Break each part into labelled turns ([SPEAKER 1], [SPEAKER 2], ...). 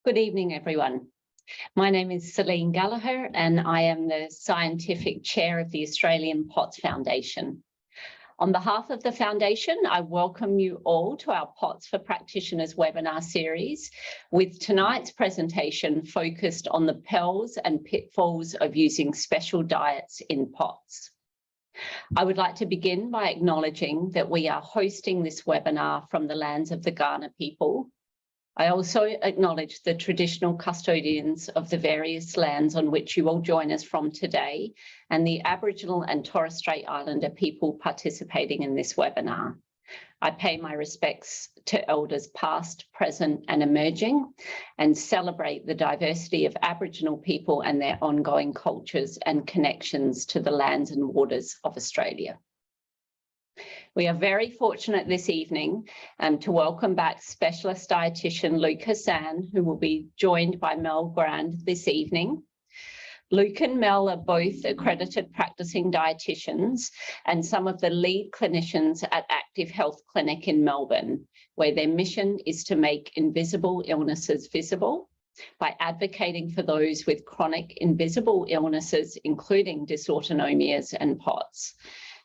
[SPEAKER 1] Good evening, everyone. My name is Celine Gallagher, and I am the Scientific Chair of the Australian POTS Foundation. On behalf of the Foundation, I welcome you all to our POTS for Practitioners webinar series, with tonight's presentation focused on the perils and pitfalls of using special diets in POTS. I would like to begin by acknowledging that we are hosting this webinar from the lands of the Kaurna people. I also acknowledge the traditional custodians of the various lands on which you will join us from today, and the Aboriginal and Torres Strait Islander people participating in this webinar. I pay my respects to elders past, present, and emerging, and celebrate the diversity of Aboriginal people and their ongoing cultures and connections to the lands and waters of Australia. We are very fortunate this evening to welcome back specialist dietitian Luke Hassan, who will be joined by Mel Grande this evening. Luke and Mel are both accredited practicing dietitians and some of the lead clinicians at Active Health Clinic in Melbourne, where their mission is to make invisible illnesses visible by advocating for those with chronic invisible illnesses, including dysautonomias and POTS.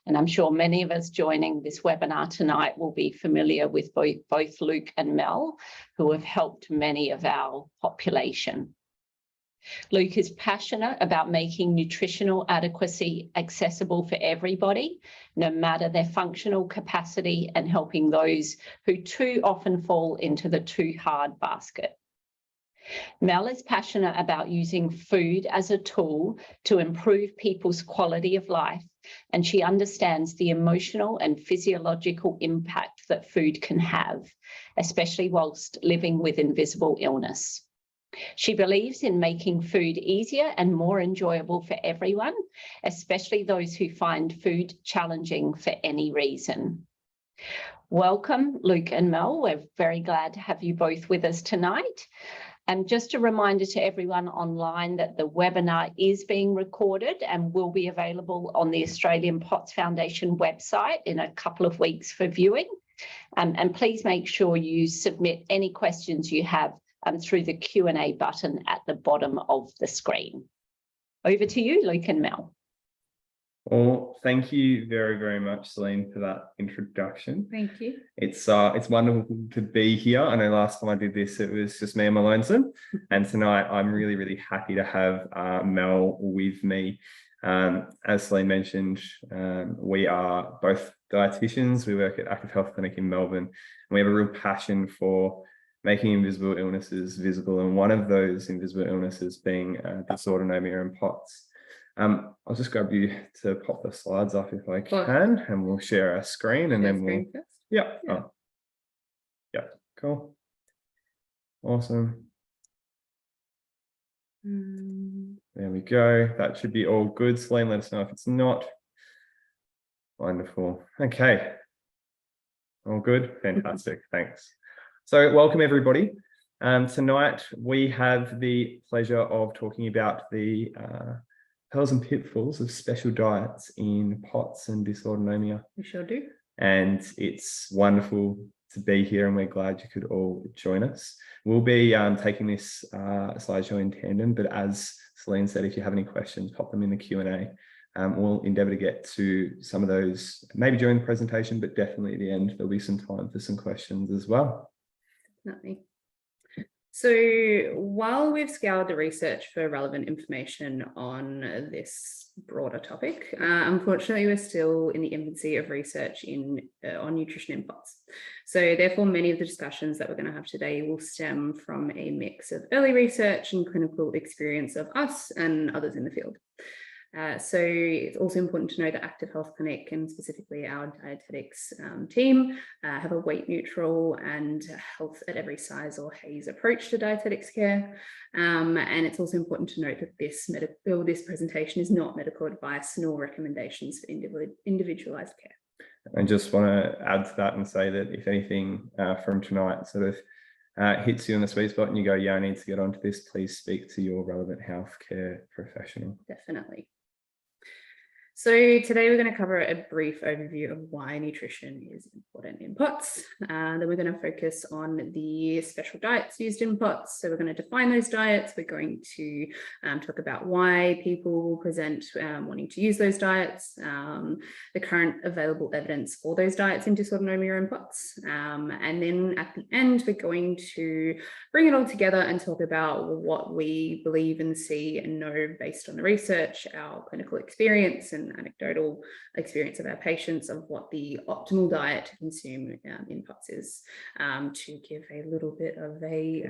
[SPEAKER 1] And I'm sure many of us joining this webinar tonight will be familiar with both Luke and Mel, who have helped many of our population. Luke is passionate about making nutritional adequacy accessible for everybody, no matter their functional capacity, and helping those who too often fall into the too hard basket. Mel is passionate about using food as a tool to improve people's quality of life, and she understands the emotional and physiological impact that food can have, especially whilst living with invisible illness. She believes in making food easier and more enjoyable for everyone, especially those who find food challenging for any reason. Welcome, Luke and Mel. We're very glad to have you both with us tonight. And just a reminder to everyone online that the webinar is being recorded and will be available on the Australian POTS Foundation website in a couple of weeks for viewing. And please make sure you submit any questions you have through the Q&A button at the bottom of the screen. Over to you, Luke and Mel.
[SPEAKER 2] Well, thank you very, very much, Celine, for that introduction.
[SPEAKER 3] Thank you.
[SPEAKER 2] It's wonderful to be here. I know last time I did this, it was just me and my lonesome. And tonight, I'm really, really happy to have Mel with me. As Celine mentioned, we are both dietitians. We work at Active Health Clinic in Melbourne, and we have a real passion for making invisible illnesses visible. And one of those invisible illnesses being dysautonomia and POTS. I'll just grab you to pop the slides up if I can, and we'll share our screen, and then we'll. Yeah. Oh. Yeah. Cool. Awesome. There we go. That should be all good. Celine, let us know if it's not. Wonderful. Okay. All good. Fantastic. Thanks. So, welcome everybody. Tonight we have the pleasure of talking about the perils and pitfalls of special diets in POTS and dysautonomia.
[SPEAKER 3] We sure do.
[SPEAKER 2] And it's wonderful to be here, and we're glad you could all join us. We'll be taking this slideshow in tandem, but as Celine said, if you have any questions, pop them in the Q&A. We'll endeavour to get to some of those, maybe during the presentation, but definitely at the end, there'll be some time for some questions as well.
[SPEAKER 3] Definitely. So while we've scoured the research for relevant information on this broader topic, unfortunately, we're still in the infancy of research on nutrition in POTS. So therefore, many of the discussions that we're going to have today will stem from a mix of early research and clinical experience of us and others in the field. So it's also important to know that Active Health Clinic, and specifically our dietetics team, have a weight neutral and health at every size or HAES approach to dietetics care. And it's also important to note that this presentation is not medical advice nor recommendations for individualized care.
[SPEAKER 2] I just want to add to that and say that if anything from tonight sort of hits you in the sweet spot and you go, yeah, I need to get onto this, please speak to your relevant healthcare professional.
[SPEAKER 3] Definitely. So today we're going to cover a brief overview of why nutrition is important in POTS. Then we're going to focus on the special diets used in POTS. So we're going to define those diets. We're going to talk about why people will present wanting to use those diets, the current available evidence for those diets in dysautonomia and POTS. And then at the end, we're going to bring it all together and talk about what we believe and see and know based on the research, our clinical experience and anecdotal experience of our patients of what the optimal diet to consume in POTS is, to give a little bit of a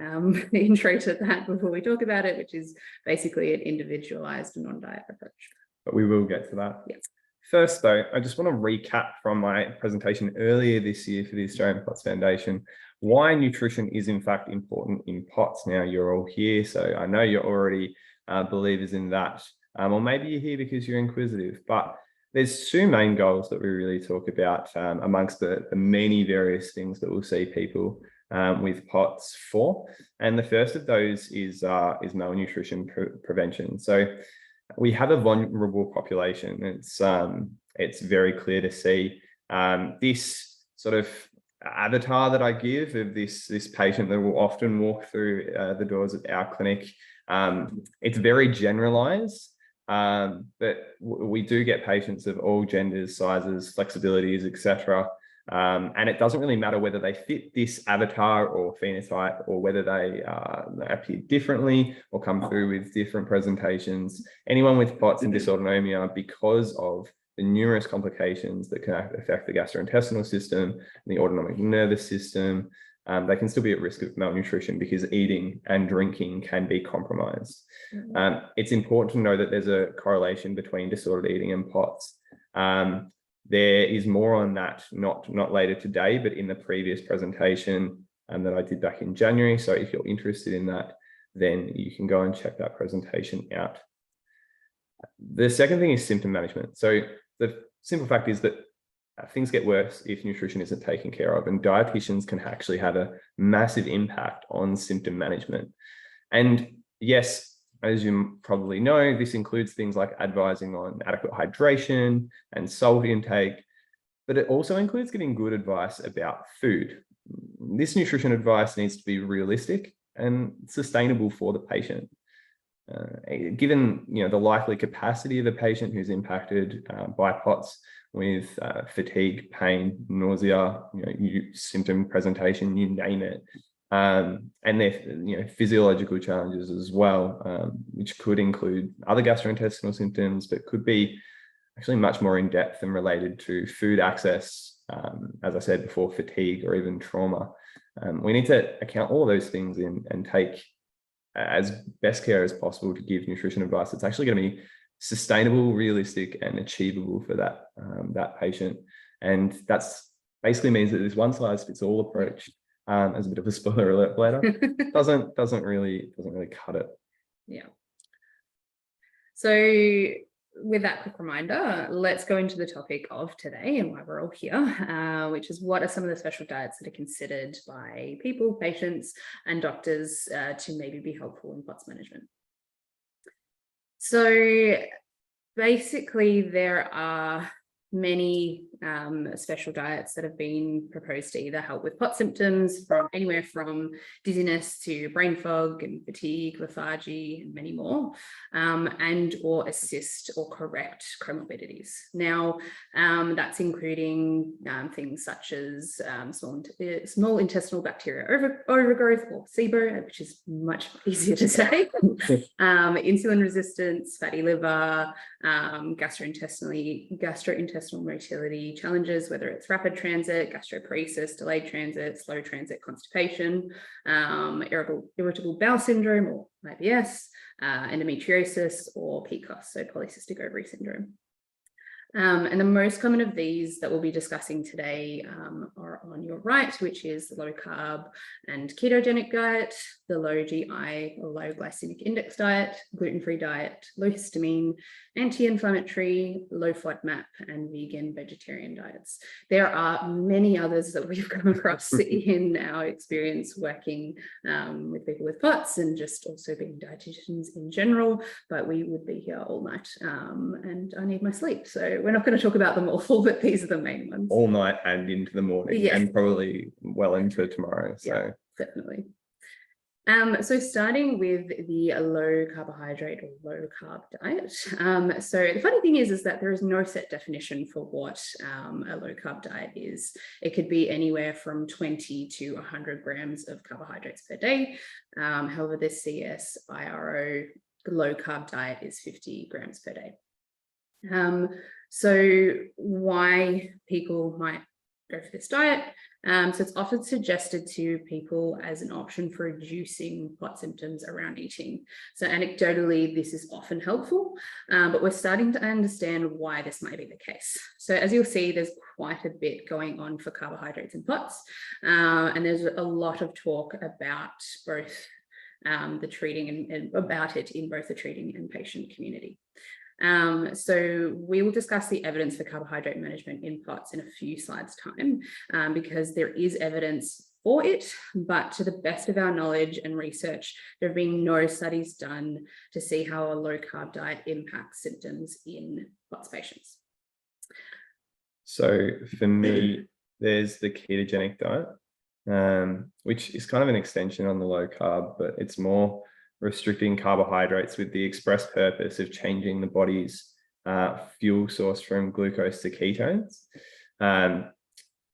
[SPEAKER 3] intro to that before we talk about it, which is basically an individualized non-diet approach.
[SPEAKER 2] But we will get to that.
[SPEAKER 3] Yes.
[SPEAKER 2] First, though, I just want to recap from my presentation earlier this year for the Australian POTS Foundation why nutrition is in fact important in POTS. Now you're all here, so I know you're already believers in that. Or maybe you're here because you're inquisitive, but there's two main goals that we really talk about amongst the many various things that we'll see people with POTS for. And the first of those is malnutrition prevention. So we have a vulnerable population. It's very clear to see this sort of avatar that I give of this patient that will often walk through the doors of our clinic. It's very generalized. But we do get patients of all genders, sizes, flexibilities, etc. And it doesn't really matter whether they fit this avatar or phenotype, or whether they appear differently or come through with different presentations. Anyone with POTS and dysautonomia, because of the numerous complications that can affect the gastrointestinal system, the autonomic nervous system, they can still be at risk of malnutrition because eating and drinking can be compromised. It's important to know that there's a correlation between disordered eating and POTS. There is more on that, not later today, but in the previous presentation that I did back in January. So if you're interested in that, then you can go and check that presentation out. The second thing is symptom management. So the simple fact is that things get worse if nutrition isn't taken care of, and dietitians can actually have a massive impact on symptom management. And yes, as you probably know, this includes things like advising on adequate hydration and salt intake, but it also includes getting good advice about food. This nutrition advice needs to be realistic and sustainable for the patient. Given the likely capacity of a patient who's impacted by POTS with fatigue, pain, nausea, symptom presentation, you name it, and their physiological challenges as well, which could include other gastrointestinal symptoms, but could be actually much more in depth and related to food access, as I said before, fatigue or even trauma. We need to account all of those things in and take as best care as possible to give nutrition advice that's actually going to be sustainable, realistic, and achievable for that patient. And that's basically means that this one size fits all approach, as a bit of a spoiler alert later, doesn't really cut it.
[SPEAKER 3] Yeah. So with that quick reminder, let's go into the topic of today and why we're all here, which is what are some of the special diets that are considered by people, patients, and doctors to maybe be helpful in POTS management. So basically, there are many special diets that have been proposed to either help with POTS symptoms, from anywhere from dizziness to brain fog and fatigue, lethargy, and many more, and or assist or correct comorbidities. Now, that's including things such as small intestinal bacterial overgrowth, or SIBO, which is much easier to say, insulin resistance, fatty liver, gastrointestinal motility challenges, whether it's rapid transit, gastroparesis, delayed transit, slow transit, constipation, irritable bowel syndrome or IBS, endometriosis, or PCOS, so polycystic ovary syndrome. And the most common of these that we'll be discussing today are on your right, which is the low carb and ketogenic diet, the low GI or low glycemic index diet, gluten-free diet, low histamine, anti-inflammatory, low FODMAP, and vegan vegetarian diets. There are many others that we've come across in our experience working with people with POTS and just also being dietitians in general, but we would be here all night and I need my sleep. So we're not going to talk about them all, but these are the main ones.
[SPEAKER 2] All night and into the morning,
[SPEAKER 3] yes.
[SPEAKER 2] And probably well into tomorrow. So
[SPEAKER 3] yeah, definitely. So starting with the low carbohydrate or low carb diet. So the funny thing is that there is no set definition for what a low carb diet is. It could be anywhere from 20 to 100 grams of carbohydrates per day. However, the CSIRO, the low carb diet, is 50 grams per day. So why people might go for this diet? So it's often suggested to people as an option for reducing POTS symptoms around eating. So anecdotally, this is often helpful, but we're starting to understand why this might be the case. So as you'll see, there's quite a bit going on for carbohydrates and POTS, and there's a lot of talk about both the treating and about it in both the treating and patient community. So we will discuss the evidence for carbohydrate management in POTS in a few slides' time, because there is evidence for it, but to the best of our knowledge and research, there have been no studies done to see how a low carb diet impacts symptoms in POTS patients.
[SPEAKER 2] So for me, there's the ketogenic diet, which is kind of an extension on the low carb, but it's more restricting carbohydrates with the express purpose of changing the body's fuel source from glucose to ketones.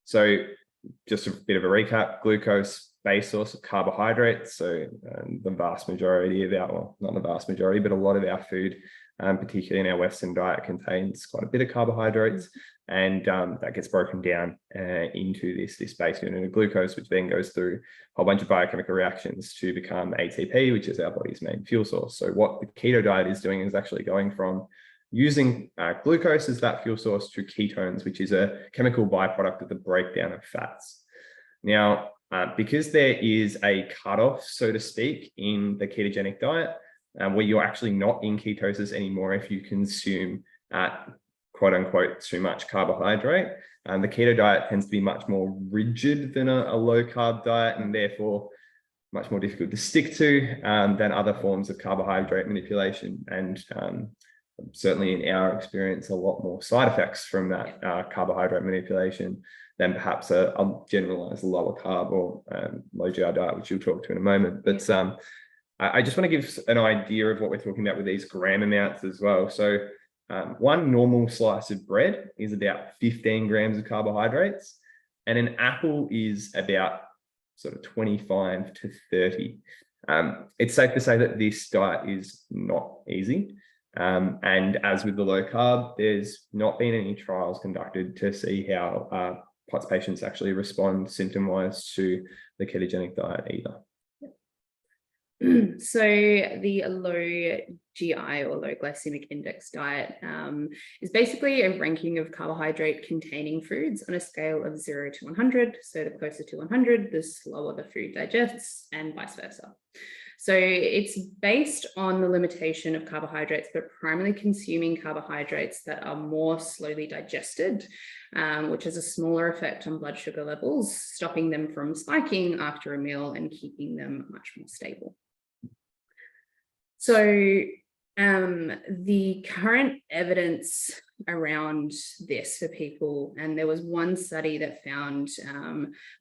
[SPEAKER 2] So just a bit of a recap: glucose, base source of carbohydrates. So the vast majority of our, well, not the vast majority, but a lot of our food, particularly in our Western diet, contains quite a bit of carbohydrates, and that gets broken down into this base unit of glucose, which then goes through a whole bunch of biochemical reactions to become ATP, which is our body's main fuel source. So what the keto diet is doing is actually going from using glucose as that fuel source to ketones, which is a chemical byproduct of the breakdown of fats. Now, because there is a cutoff, so to speak, in the ketogenic diet, where you're actually not in ketosis anymore if you consume quote unquote too much carbohydrate. The keto diet tends to be much more rigid than a low carb diet, and therefore much more difficult to stick to than other forms of carbohydrate manipulation. And certainly in our experience, a lot more side effects from that carbohydrate manipulation than perhaps a generalized lower carb or low GI diet, which you'll talk to in a moment. But I just want to give an idea of what we're talking about with these gram amounts as well. So one normal slice of bread is about 15 grams of carbohydrates, and an apple is about sort of 25 to 30. It's safe to say that this diet is not easy. And as with the low carb, there's not been any trials conducted to see how POTS patients actually respond symptom-wise to the ketogenic diet either.
[SPEAKER 3] So the low GI or low glycemic index diet is basically a ranking of carbohydrate containing foods on a scale of 0 to 100. So the closer to 100, the slower the food digests, and vice versa. So it's based on the limitation of carbohydrates, but primarily consuming carbohydrates that are more slowly digested, which has a smaller effect on blood sugar levels, stopping them from spiking after a meal and keeping them much more stable. So the current evidence around this for people, and there was one study that found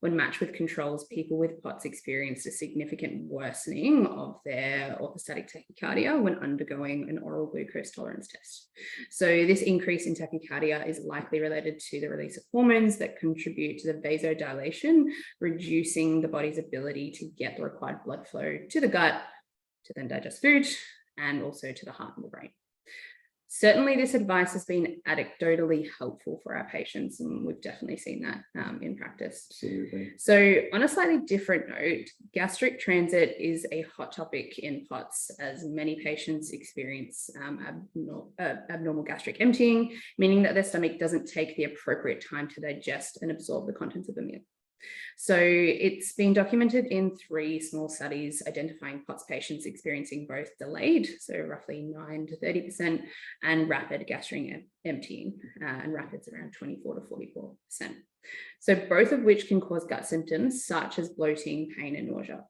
[SPEAKER 3] when matched with controls, people with POTS experienced a significant worsening of their orthostatic tachycardia when undergoing an oral glucose tolerance test. So this increase in tachycardia is likely related to the release of hormones that contribute to the vasodilation, reducing the body's ability to get the required blood flow to the gut to then digest food, and also to the heart and the brain. Certainly, this advice has been anecdotally helpful for our patients, and we've definitely seen that in practice.
[SPEAKER 2] Absolutely.
[SPEAKER 3] So on a slightly different note, gastric transit is a hot topic in POTS, as many patients experience abnormal gastric emptying, meaning that their stomach doesn't take the appropriate time to digest and absorb the contents of the meal. So it's been documented in 3 small studies identifying POTS patients experiencing both delayed, so roughly 9 to 30%, and rapid gastric emptying, and rapid's around 24 to 44%. So both of which can cause gut symptoms such as bloating, pain, and nausea.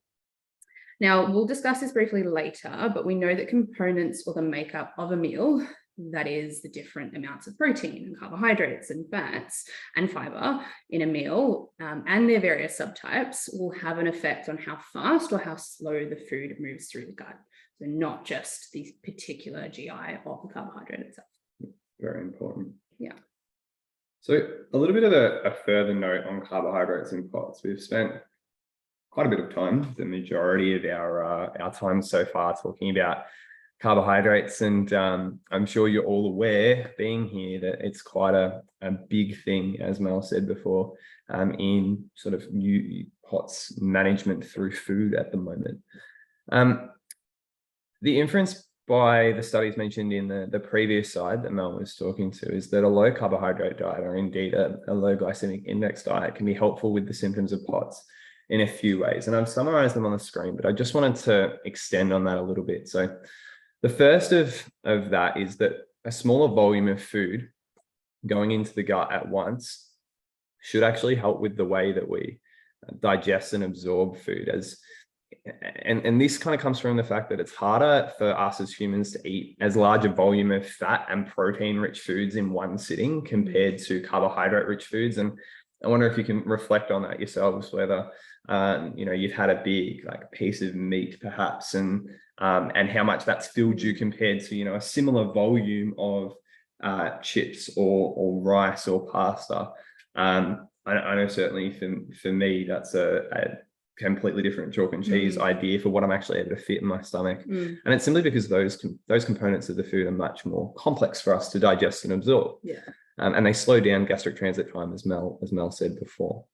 [SPEAKER 3] Now, we'll discuss this briefly later, but we know that components or the makeup of a meal, that is the different amounts of protein and carbohydrates and fats and fiber in a meal, and their various subtypes, will have an effect on how fast or how slow the food moves through the gut. So not just the particular GI of the carbohydrate itself.
[SPEAKER 2] Very important.
[SPEAKER 3] Yeah.
[SPEAKER 2] So a little bit of a further note on carbohydrates in POTS. We've spent quite a bit of time, the majority of our time so far, talking about carbohydrates, and I'm sure you're all aware, being here, that it's quite a big thing, as Mel said before, in sort of POTS management through food at the moment. The inference by the studies mentioned in the previous slide that Mel was talking to is that a low carbohydrate diet, or indeed a low glycemic index diet, can be helpful with the symptoms of POTS in a few ways. And I've summarized them on the screen, but I just wanted to extend on that a little bit. So the first of that is that a smaller volume of food going into the gut at once should actually help with the way that we digest and absorb food. And this kind of comes from the fact that it's harder for us as humans to eat as large a volume of fat and protein-rich foods in one sitting compared to carbohydrate-rich foods. And I wonder if you can reflect on that yourselves, whether you've had a big piece of meat perhaps, and how much that's filled you compared to a similar volume of chips or rice or pasta. I know certainly for me that's a completely different chalk and cheese idea for what I'm actually able to fit in my stomach. And it's simply because those components of the food are much more complex for us to digest and absorb.
[SPEAKER 3] Yeah.
[SPEAKER 2] And they slow down gastric transit time, as Mel said before.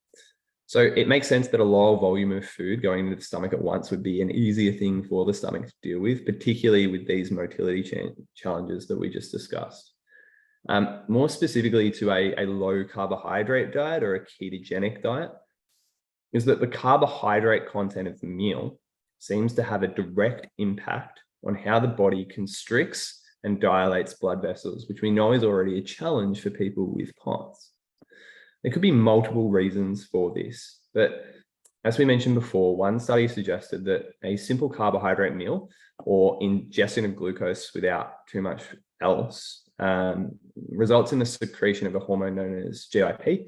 [SPEAKER 2] So it makes sense that a lower volume of food going into the stomach at once would be an easier thing for the stomach to deal with, particularly with these motility challenges that we just discussed. More specifically to a low carbohydrate diet or a ketogenic diet, is that the carbohydrate content of the meal seems to have a direct impact on how the body constricts and dilates blood vessels, which we know is already a challenge for people with POTS. There could be multiple reasons for this, but as we mentioned before, one study suggested that a simple carbohydrate meal or ingestion of glucose without too much else results in the secretion of a hormone known as GIP,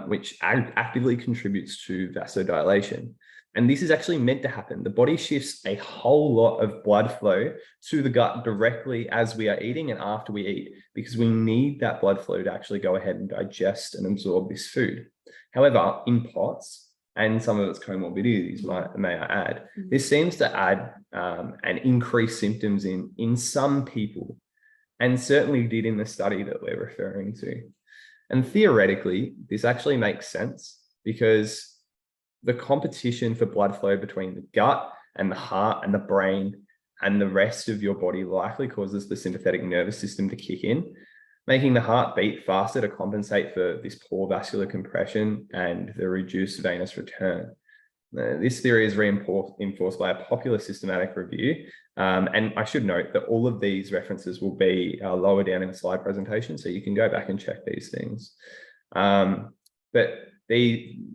[SPEAKER 2] which actively contributes to vasodilation. And this is actually meant to happen. The body shifts a whole lot of blood flow to the gut directly as we are eating and after we eat, because we need that blood flow to actually go ahead and digest and absorb this food. However, in POTS and some of its comorbidities, may I add, this seems to add and increase symptoms in some people, and certainly did in the study that we're referring to. And theoretically, this actually makes sense because the competition for blood flow between the gut and the heart and the brain and the rest of your body likely causes the sympathetic nervous system to kick in, making the heart beat faster to compensate for this poor vascular compression and the reduced venous return. This theory is reinforced by a popular systematic review. And I should note that all of these references will be lower down in the slide presentation, so you can go back and check these things. But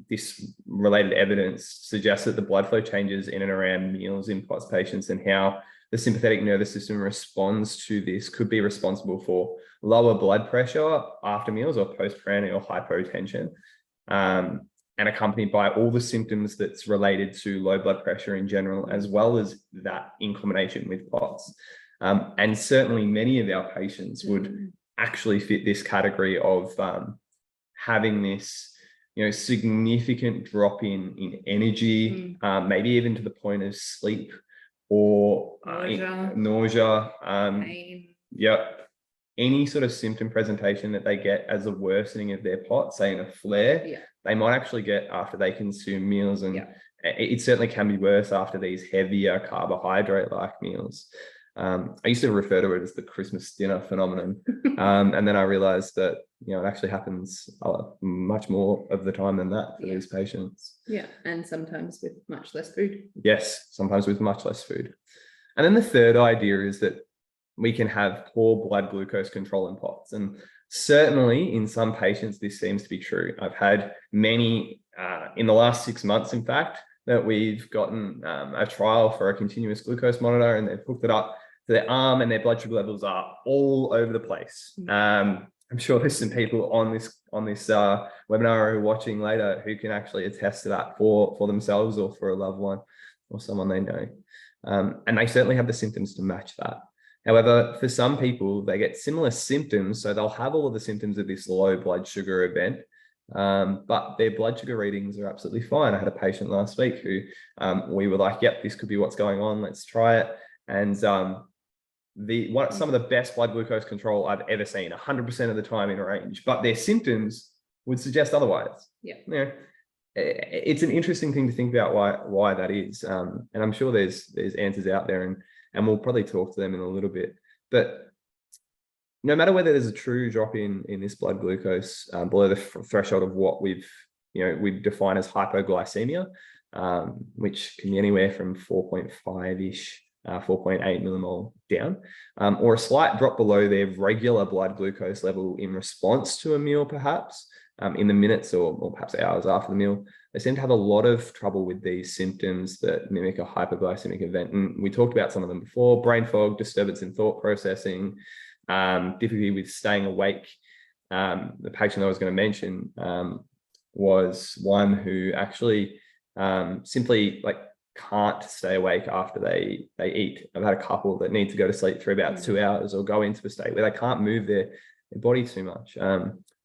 [SPEAKER 2] this related evidence suggests that the blood flow changes in and around meals in POTS patients and how the sympathetic nervous system responds to this could be responsible for lower blood pressure after meals or postprandial hypotension, and accompanied by all the symptoms that's related to low blood pressure in general, as well as that in combination with POTS. And certainly many of our patients would actually fit this category of having this significant drop in energy, maybe even to the point of sleep or nausea,
[SPEAKER 3] pain.
[SPEAKER 2] Yep. any sort of symptom presentation that they get as a worsening of their pot, say in a flare, they might actually get after they consume meals. And it certainly can be worse after these heavier carbohydrate-like meals. I used to refer to it as the Christmas dinner phenomenon. And then I realized that, it actually happens much more of the time than that for these patients.
[SPEAKER 3] Yeah, and sometimes with much less food.
[SPEAKER 2] Yes, sometimes with much less food. And then the third idea is that we can have poor blood glucose control in POTS. And certainly in some patients, this seems to be true. I've had many in the last 6 months, in fact, that we've gotten a trial for a continuous glucose monitor, and they've hooked it up to their arm, and their blood sugar levels are all over the place. I'm sure there's some people on this webinar who are watching later who can actually attest to that for themselves or for a loved one or someone they know. And they certainly have the symptoms to match that. However, for some people, they get similar symptoms. So they'll have all of the symptoms of this low blood sugar event, but their blood sugar readings are absolutely fine. I had a patient last week who we were like, yep, this could be what's going on. Let's try it. And some of the best blood glucose control I've ever seen, 100% of the time in range, but their symptoms would suggest otherwise. It's an interesting thing to think about why that is. And I'm sure there's answers out there, and we'll probably talk to them in a little bit. But no matter whether there's a true drop in this blood glucose below the threshold of what we define as hypoglycemia, which can be anywhere from 4.5-ish, 4.8 millimole down, or a slight drop below their regular blood glucose level in response to a meal, perhaps in the minutes or perhaps hours after the meal, they seem to have a lot of trouble with these symptoms that mimic a hypoglycemic event. And we talked about some of them before: brain fog, disturbance in thought processing, difficulty with staying awake. The patient I was going to mention was one who actually simply can't stay awake after they eat. I've had a couple that need to go to sleep for about 2 hours or go into a state where they can't move their body too much.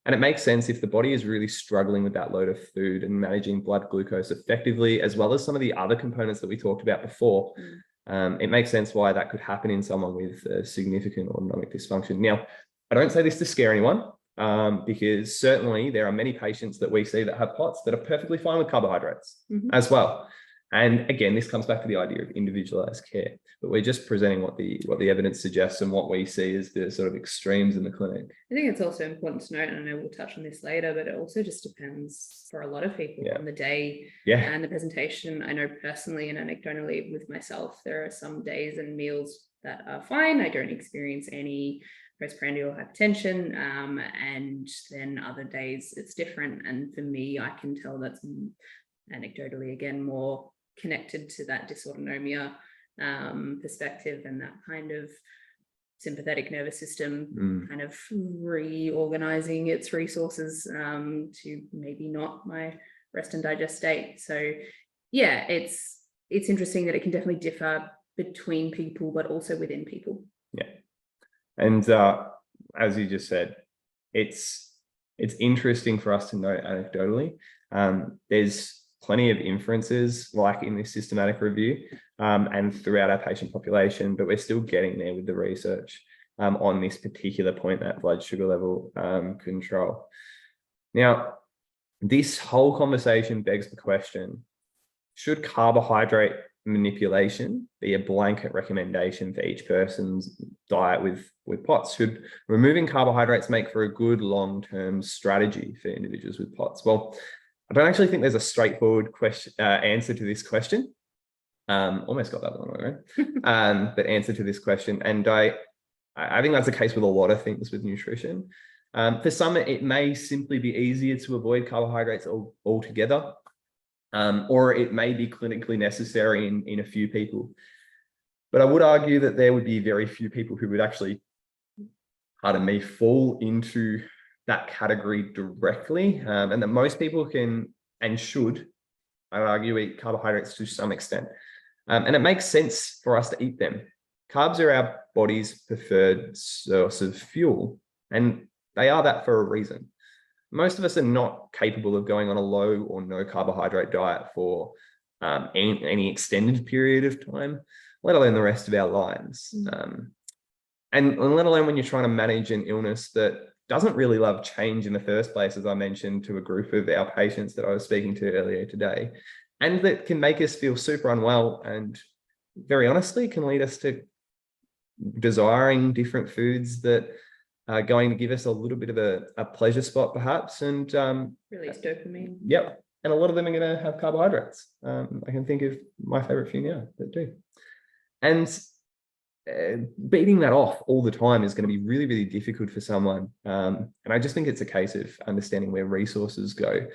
[SPEAKER 2] And it makes sense if the body is really struggling with that load of food and managing blood glucose effectively, as well as some of the other components that we talked about before. It makes sense why that could happen in someone with significant autonomic dysfunction. Now, I don't say this to scare anyone, because certainly there are many patients that we see that have POTS that are perfectly fine with carbohydrates as well. And again, this comes back to the idea of individualized care, but we're just presenting what the evidence suggests and what we see as the sort of extremes in the clinic. I
[SPEAKER 3] think it's also important to note, and I know we'll touch on this later, but it also just depends for a lot of people on the day and the presentation. I know personally and anecdotally with myself, there are some days and meals that are fine. I don't experience any postprandial hypertension, and then other days it's different. And for me, I can tell that's anecdotally, again, more connected to that dysautonomia perspective and that kind of sympathetic nervous system kind of reorganizing its resources to maybe not my rest and digest state. So yeah, it's interesting that it can definitely differ between people, but also within people.
[SPEAKER 2] Yeah. And as you just said, it's interesting for us to note anecdotally. There's plenty of inferences like in this systematic review and throughout our patient population, but we're still getting there with the research on this particular point, that blood sugar level control. Now, this whole conversation begs the question, should carbohydrate manipulation be a blanket recommendation for each person's diet with POTS? Should removing carbohydrates make for a good long-term strategy for individuals with POTS? Well, I don't actually think there's a straightforward answer to this question. Almost got that one right. But answer to this question. And I think that's the case with a lot of things with nutrition. For some, it may simply be easier to avoid carbohydrates altogether, or it may be clinically necessary in a few people. But I would argue that there would be very few people who would actually, pardon me, fall into that category directly, and that most people can and should, I would argue, eat carbohydrates to some extent. And it makes sense for us to eat them. Carbs are our body's preferred source of fuel, and they are that for a reason. Most of us are not capable of going on a low or no carbohydrate diet for any extended period of time, let alone the rest of our lives. and let alone when you're trying to manage an illness that doesn't really love change in the first place, as I mentioned to a group of our patients that I was speaking to earlier today, and that can make us feel super unwell and very honestly can lead us to desiring different foods that are going to give us a little bit of a pleasure spot perhaps, and
[SPEAKER 3] Release dopamine.
[SPEAKER 2] yep, and a lot of them are going to have carbohydrates. I can think of my favorite few now that do. And beating that off all the time is going to be really, really difficult for someone. And I just think it's a case of understanding where resources go.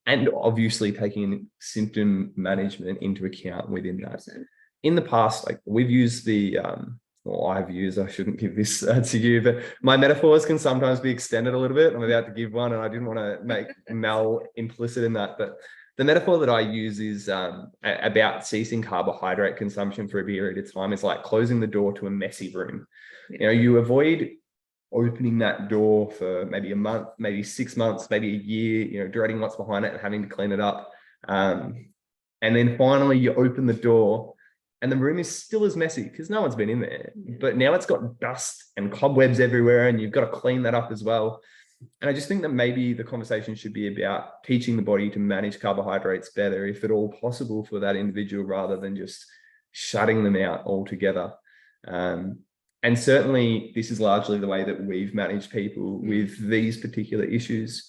[SPEAKER 2] And obviously taking symptom management into account within that.
[SPEAKER 3] 100%.
[SPEAKER 2] In the past, like we've used I shouldn't give this to you, but my metaphors can sometimes be extended a little bit. I'm about to give one and I didn't want to make Mel implicit in that, but the metaphor that I use is about ceasing carbohydrate consumption for a period of time. It's like closing the door to a messy room.
[SPEAKER 3] Yeah.
[SPEAKER 2] You know, you avoid opening that door for maybe a month, maybe 6 months, maybe a year, you know, dreading what's behind it and having to clean it up. And then finally you open the door and the room is still as messy because no one's been in there, but now it's got dust and cobwebs everywhere and you've got to clean that up as well. And I just think that maybe the conversation should be about teaching the body to manage carbohydrates better, if at all possible, for that individual, rather than just shutting them out altogether. And certainly this is largely the way that we've managed people with these particular issues.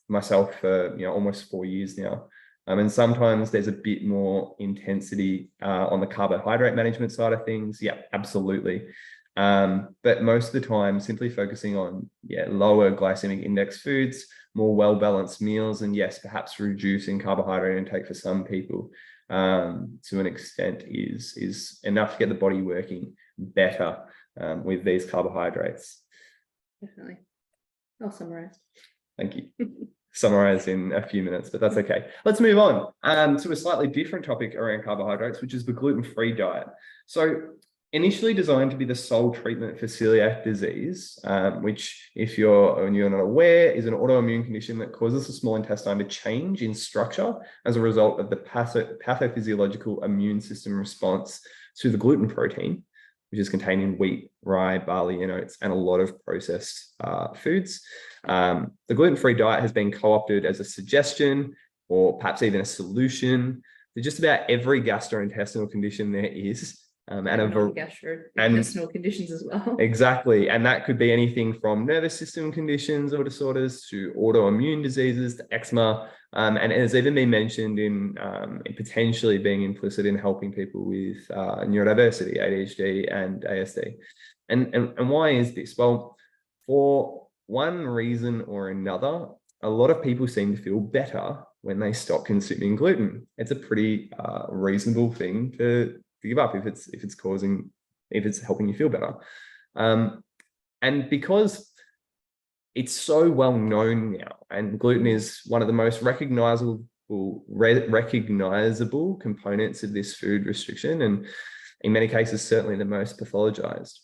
[SPEAKER 2] Myself for almost 4 years now. And sometimes there's a bit more intensity on the carbohydrate management side of things. Yeah, absolutely. But most of the time, simply focusing on lower glycemic index foods, more well-balanced meals, and yes, perhaps reducing carbohydrate intake for some people to an extent is enough to get the body working better with these carbohydrates.
[SPEAKER 3] Definitely. I'll summarize.
[SPEAKER 2] Thank you. Summarize in a few minutes, but that's okay. Let's move on to a slightly different topic around carbohydrates, which is the gluten-free diet. So initially designed to be the sole treatment for celiac disease, which if you're not aware, is an autoimmune condition that causes the small intestine to change in structure as a result of the pathophysiological immune system response to the gluten protein, which is contained in wheat, rye, barley, and oats, and a lot of processed foods. The gluten-free diet has been co-opted as a suggestion or perhaps even a solution to just about every gastrointestinal condition there is. And gastrointestinal
[SPEAKER 3] conditions as well.
[SPEAKER 2] Exactly. And that could be anything from nervous system conditions or disorders to autoimmune diseases to eczema. And it has even been mentioned in potentially being implicit in helping people with neurodiversity, ADHD and ASD. And why is this? Well, for one reason or another, a lot of people seem to feel better when they stop consuming gluten. It's a pretty reasonable thing to give up if it's helping you feel better. And because it's so well known now, and gluten is one of the most recognizable components of this food restriction, and in many cases certainly the most pathologized.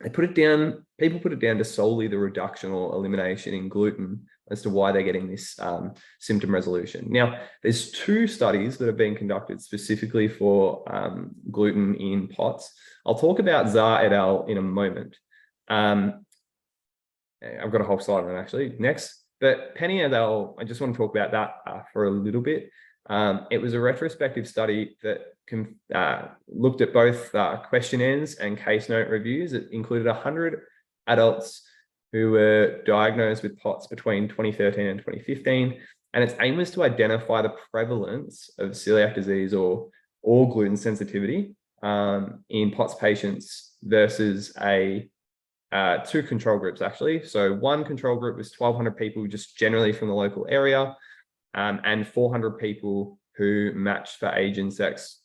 [SPEAKER 2] People put it down to solely the reduction or elimination in gluten as to why they're getting this symptom resolution. Now, there's 2 studies that have been conducted specifically for gluten in POTS. I'll talk about Zar et al. In a moment. I've got a whole slide on it actually next, but Penny et al., I just want to talk about that for a little bit. It was a retrospective study that looked at both questionnaires and case note reviews. It included 100 adults who were diagnosed with POTS between 2013 and 2015. And its aim was to identify the prevalence of celiac disease or gluten sensitivity in POTS patients versus 2 control groups, actually. So one control group was 1,200 people just generally from the local area, and 400 people who matched for age and sex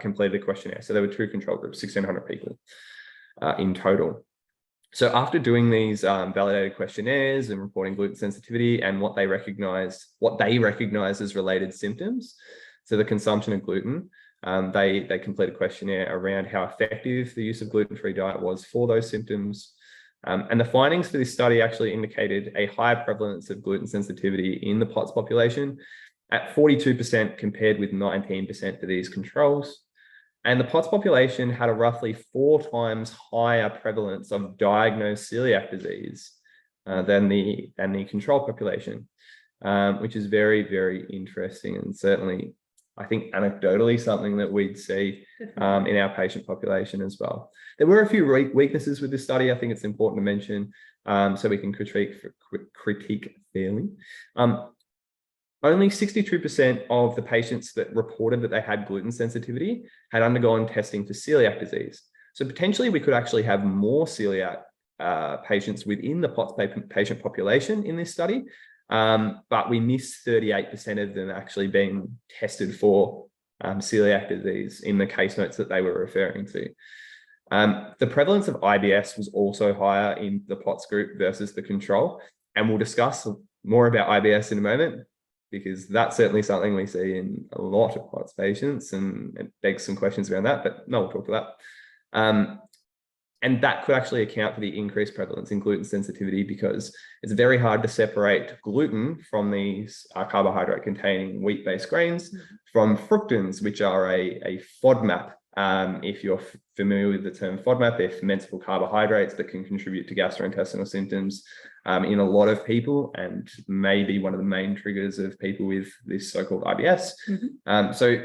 [SPEAKER 2] completed the questionnaire. So there were 2 control groups, 1,600 people in total. So after doing these validated questionnaires and reporting gluten sensitivity and what they recognize as related symptoms to the consumption of gluten, they completed a questionnaire around how effective the use of gluten-free diet was for those symptoms. And the findings for this study actually indicated a higher prevalence of gluten sensitivity in the POTS population at 42% compared with 19% for these controls. And the POTS population had a roughly 4 times higher prevalence of diagnosed celiac disease than the control population, which is very, very interesting, and certainly, I think, anecdotally something that we'd see in our patient population as well. There were a few weaknesses with this study. I think it's important to mention so we can critique fairly. Only 62% of the patients that reported that they had gluten sensitivity had undergone testing for celiac disease. So potentially we could actually have more celiac patients within the POTS patient population in this study, but we missed 38% of them actually being tested for celiac disease in the case notes that they were referring to. The prevalence of IBS was also higher in the POTS group versus the control, and we'll discuss more about IBS in a moment, because that's certainly something we see in a lot of POTS patients, and it begs some questions around that, but no, we'll talk about that. And that could actually account for the increased prevalence in gluten sensitivity, because it's very hard to separate gluten from these carbohydrate-containing wheat-based grains from fructans, which are a FODMAP. If you're familiar with the term FODMAP, they're fermentable carbohydrates that can contribute to gastrointestinal symptoms in a lot of people, and may be one of the main triggers of people with this so-called IBS. So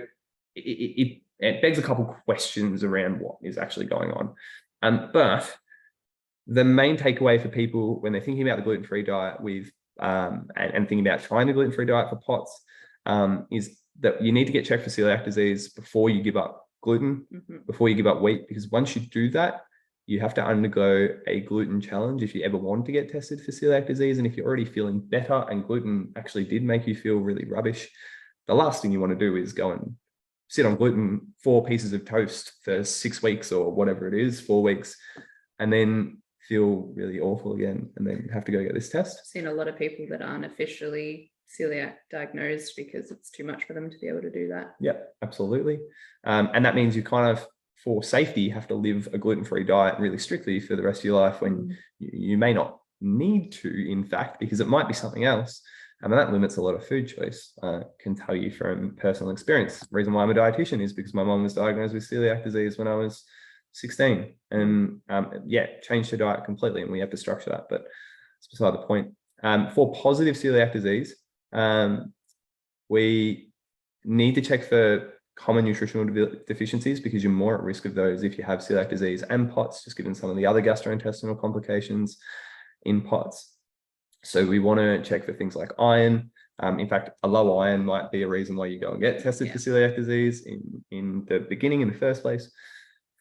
[SPEAKER 2] it begs a couple questions around what is actually going on. But the main takeaway for people when they're thinking about the gluten-free diet with and thinking about trying the gluten-free diet for POTS is that you need to get checked for celiac disease before you give up gluten, before you give up wheat, because once you do that, you have to undergo a gluten challenge if you ever want to get tested for celiac disease. And if you're already feeling better and gluten actually did make you feel really rubbish, the last thing you want to do is go and sit on gluten, 4 pieces of toast for 6 weeks or whatever it is, 4 weeks, and then feel really awful again and then have to go get this test.
[SPEAKER 3] I've seen a lot of people that aren't officially celiac diagnosed because it's too much for them to be able to do that.
[SPEAKER 2] Yeah, absolutely. And that means you kind of, for safety, have to live a gluten-free diet really strictly for the rest of your life, when you may not need to, in fact, because it might be something else. And that limits a lot of food choice. Can tell you from personal experience. The reason why I'm a dietitian is because my mom was diagnosed with celiac disease when I was 16, and changed her diet completely, and we have to structure that, but it's beside the point. For positive celiac disease, we need to check for common nutritional deficiencies, because you're more at risk of those if you have celiac disease and POTS, just given some of the other gastrointestinal complications in POTS. So we want to check for things like iron. In fact, a low iron might be a reason why you go and get tested for celiac disease in the beginning, in the first place.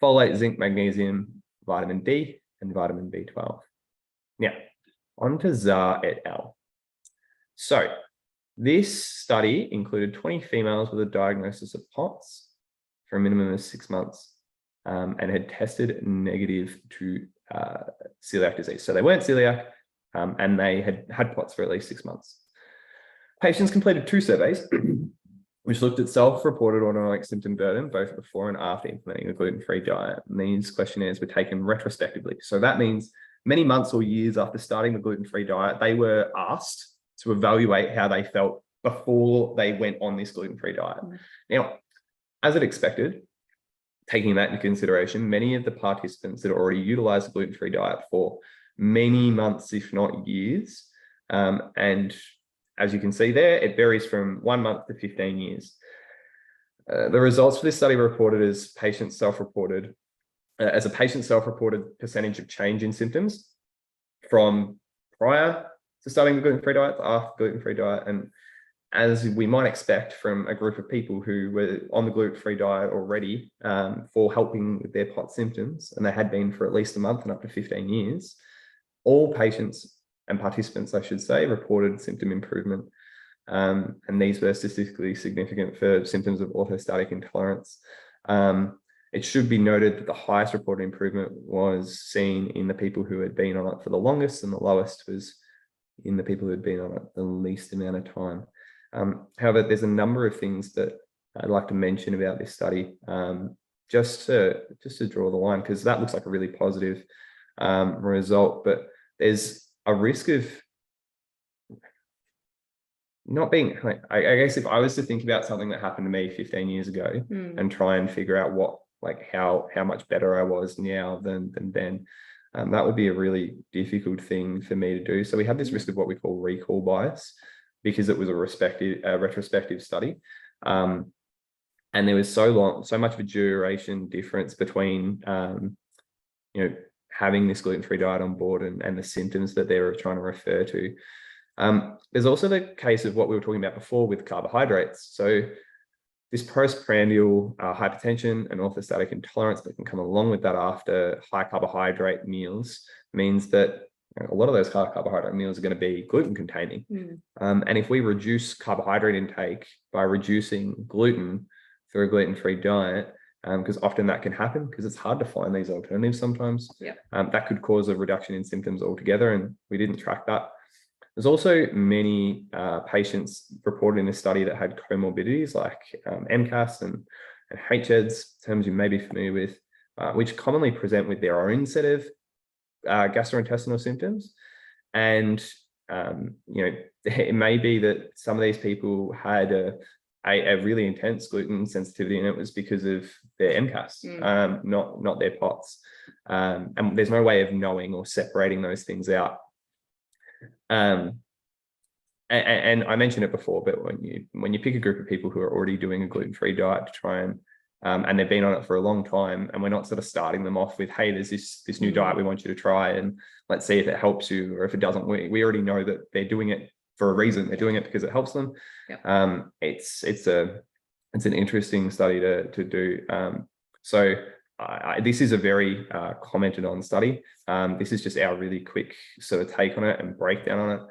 [SPEAKER 2] Folate, zinc, magnesium, vitamin D, and vitamin B12. Now, on to Zar et al. So this study included 20 females with a diagnosis of POTS for a minimum of 6 months, and had tested negative to celiac disease. So they weren't celiac, and they had POTS for at least 6 months. Patients completed 2 surveys, which looked at self-reported autonomic symptom burden, both before and after implementing a gluten-free diet. And these questionnaires were taken retrospectively. So that means many months or years after starting the gluten-free diet, they were asked to evaluate how they felt before they went on this gluten-free diet. Now, as it expected, taking that into consideration, many of the participants had already utilized the gluten-free diet for many months, if not years. And as you can see there, it varies from 1 month to 15 years. The results for this study were reported as patient self-reported, as a patient self-reported percentage of change in symptoms from prior to starting the gluten-free diet to after the gluten-free diet. And as we might expect from a group of people who were on the gluten-free diet already for helping with their POTS symptoms, and they had been for at least a month and up to 15 years, all patients and participants, I should say, reported symptom improvement. And these were statistically significant for symptoms of orthostatic intolerance. It should be noted that the highest reported improvement was seen in the people who had been on it for the longest, and the lowest was in the people who had been on it the least amount of time. However, there's a number of things that I'd like to mention about this study, just to draw the line, because that looks like a really positive result, but there's a risk of not being, I guess if I was to think about something that happened to me 15 years ago and try and figure out what like how much better I was now than then. That would be a really difficult thing for me to do. So we had this risk of what we call recall bias, because it was a retrospective study. And there was so much of a duration difference between, having this gluten-free diet on board and the symptoms that they were trying to refer to. There's also the case of what we were talking about before with carbohydrates. So this postprandial hypertension and orthostatic intolerance that can come along with that after high carbohydrate meals means that a lot of those high carbohydrate meals are going to be gluten containing. And if we reduce carbohydrate intake by reducing gluten through a gluten-free diet, because often that can happen because it's hard to find these alternatives sometimes, that could cause a reduction in symptoms altogether, and we didn't track that. There's also many patients reported in this study that had comorbidities like MCAS and HEDS, terms you may be familiar with, which commonly present with their own set of gastrointestinal symptoms. And, it may be that some of these people had a really intense gluten sensitivity, and it was because of their MCAS, not their POTS. And there's no way of knowing or separating those things out. And I mentioned it before, but when you pick a group of people who are already doing a gluten-free diet to try and they've been on it for a long time, and we're not sort of starting them off with, hey, there's this new diet we want you to try, and let's see if it helps you, or if it doesn't. We already know that they're doing it for a reason. They're doing it because it helps them. It's an interesting study to do. So this is a very commented on study. This is just our really quick sort of take on it and breakdown on it.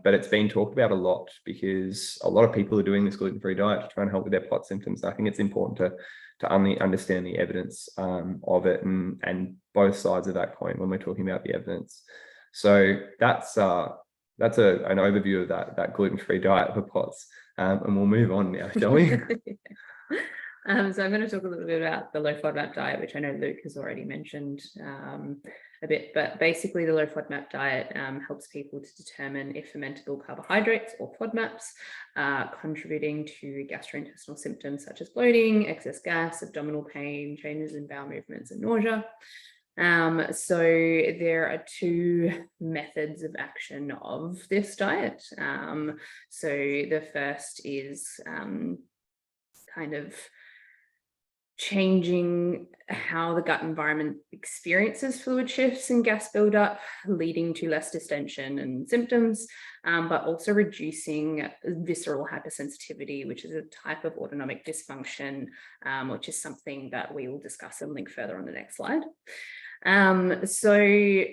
[SPEAKER 2] But it's been talked about a lot because a lot of people are doing this gluten-free diet to try and help with their POTS symptoms. I think it's important to understand the evidence of it and both sides of that coin when we're talking about the evidence. So that's an overview of that gluten-free diet for POTS. And we'll move on now, shall we?
[SPEAKER 3] So I'm going to talk a little bit about the low FODMAP diet, which I know Luke has already mentioned a bit, but basically the low FODMAP diet helps people to determine if fermentable carbohydrates or FODMAPs are contributing to gastrointestinal symptoms such as bloating, excess gas, abdominal pain, changes in bowel movements, and nausea. So there are two methods of action of this diet. So the first is kind of changing how the gut environment experiences fluid shifts and gas buildup, leading to less distension and symptoms, but also reducing visceral hypersensitivity, which is a type of autonomic dysfunction, which is something that we will discuss and link further on the next slide. So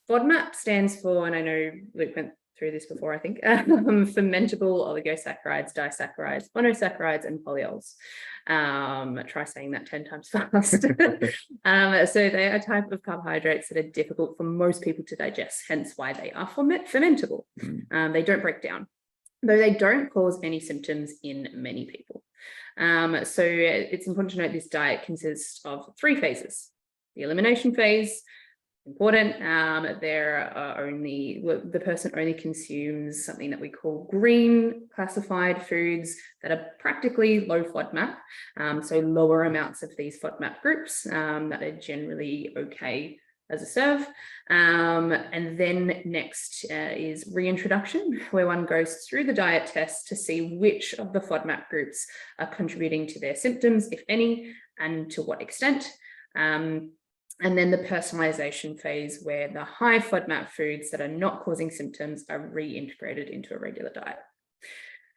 [SPEAKER 3] FODMAP stands for, and I know Luke went through this before, I think, fermentable oligosaccharides, disaccharides, monosaccharides, and polyols. Try saying that 10 times fast. So they are a type of carbohydrates that are difficult for most people to digest, hence why they are fermentable. They don't break down, though they don't cause any symptoms in many people. So it's important to note this diet consists of 3 phases. The elimination phase, important. The person only consumes something that we call green classified foods that are practically low FODMAP, so lower amounts of these FODMAP groups that are generally okay as a serve. And then next is reintroduction, where one goes through the diet test to see which of the FODMAP groups are contributing to their symptoms, if any, and to what extent. And then the personalization phase, where the high FODMAP foods that are not causing symptoms are reintegrated into a regular diet.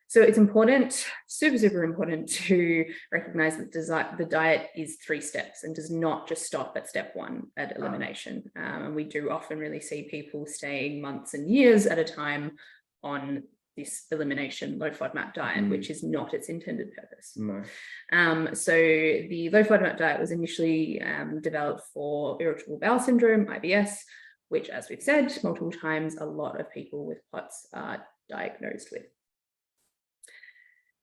[SPEAKER 3] So it's important, super important, to recognize that the diet is 3 steps and does not just stop at step 1 at elimination. And we do often really see people staying months and years at a time on this elimination low FODMAP diet, which is not its intended purpose.
[SPEAKER 2] No.
[SPEAKER 3] So the low FODMAP diet was initially developed for irritable bowel syndrome, IBS, which, as we've said multiple times, a lot of people with POTS are diagnosed with.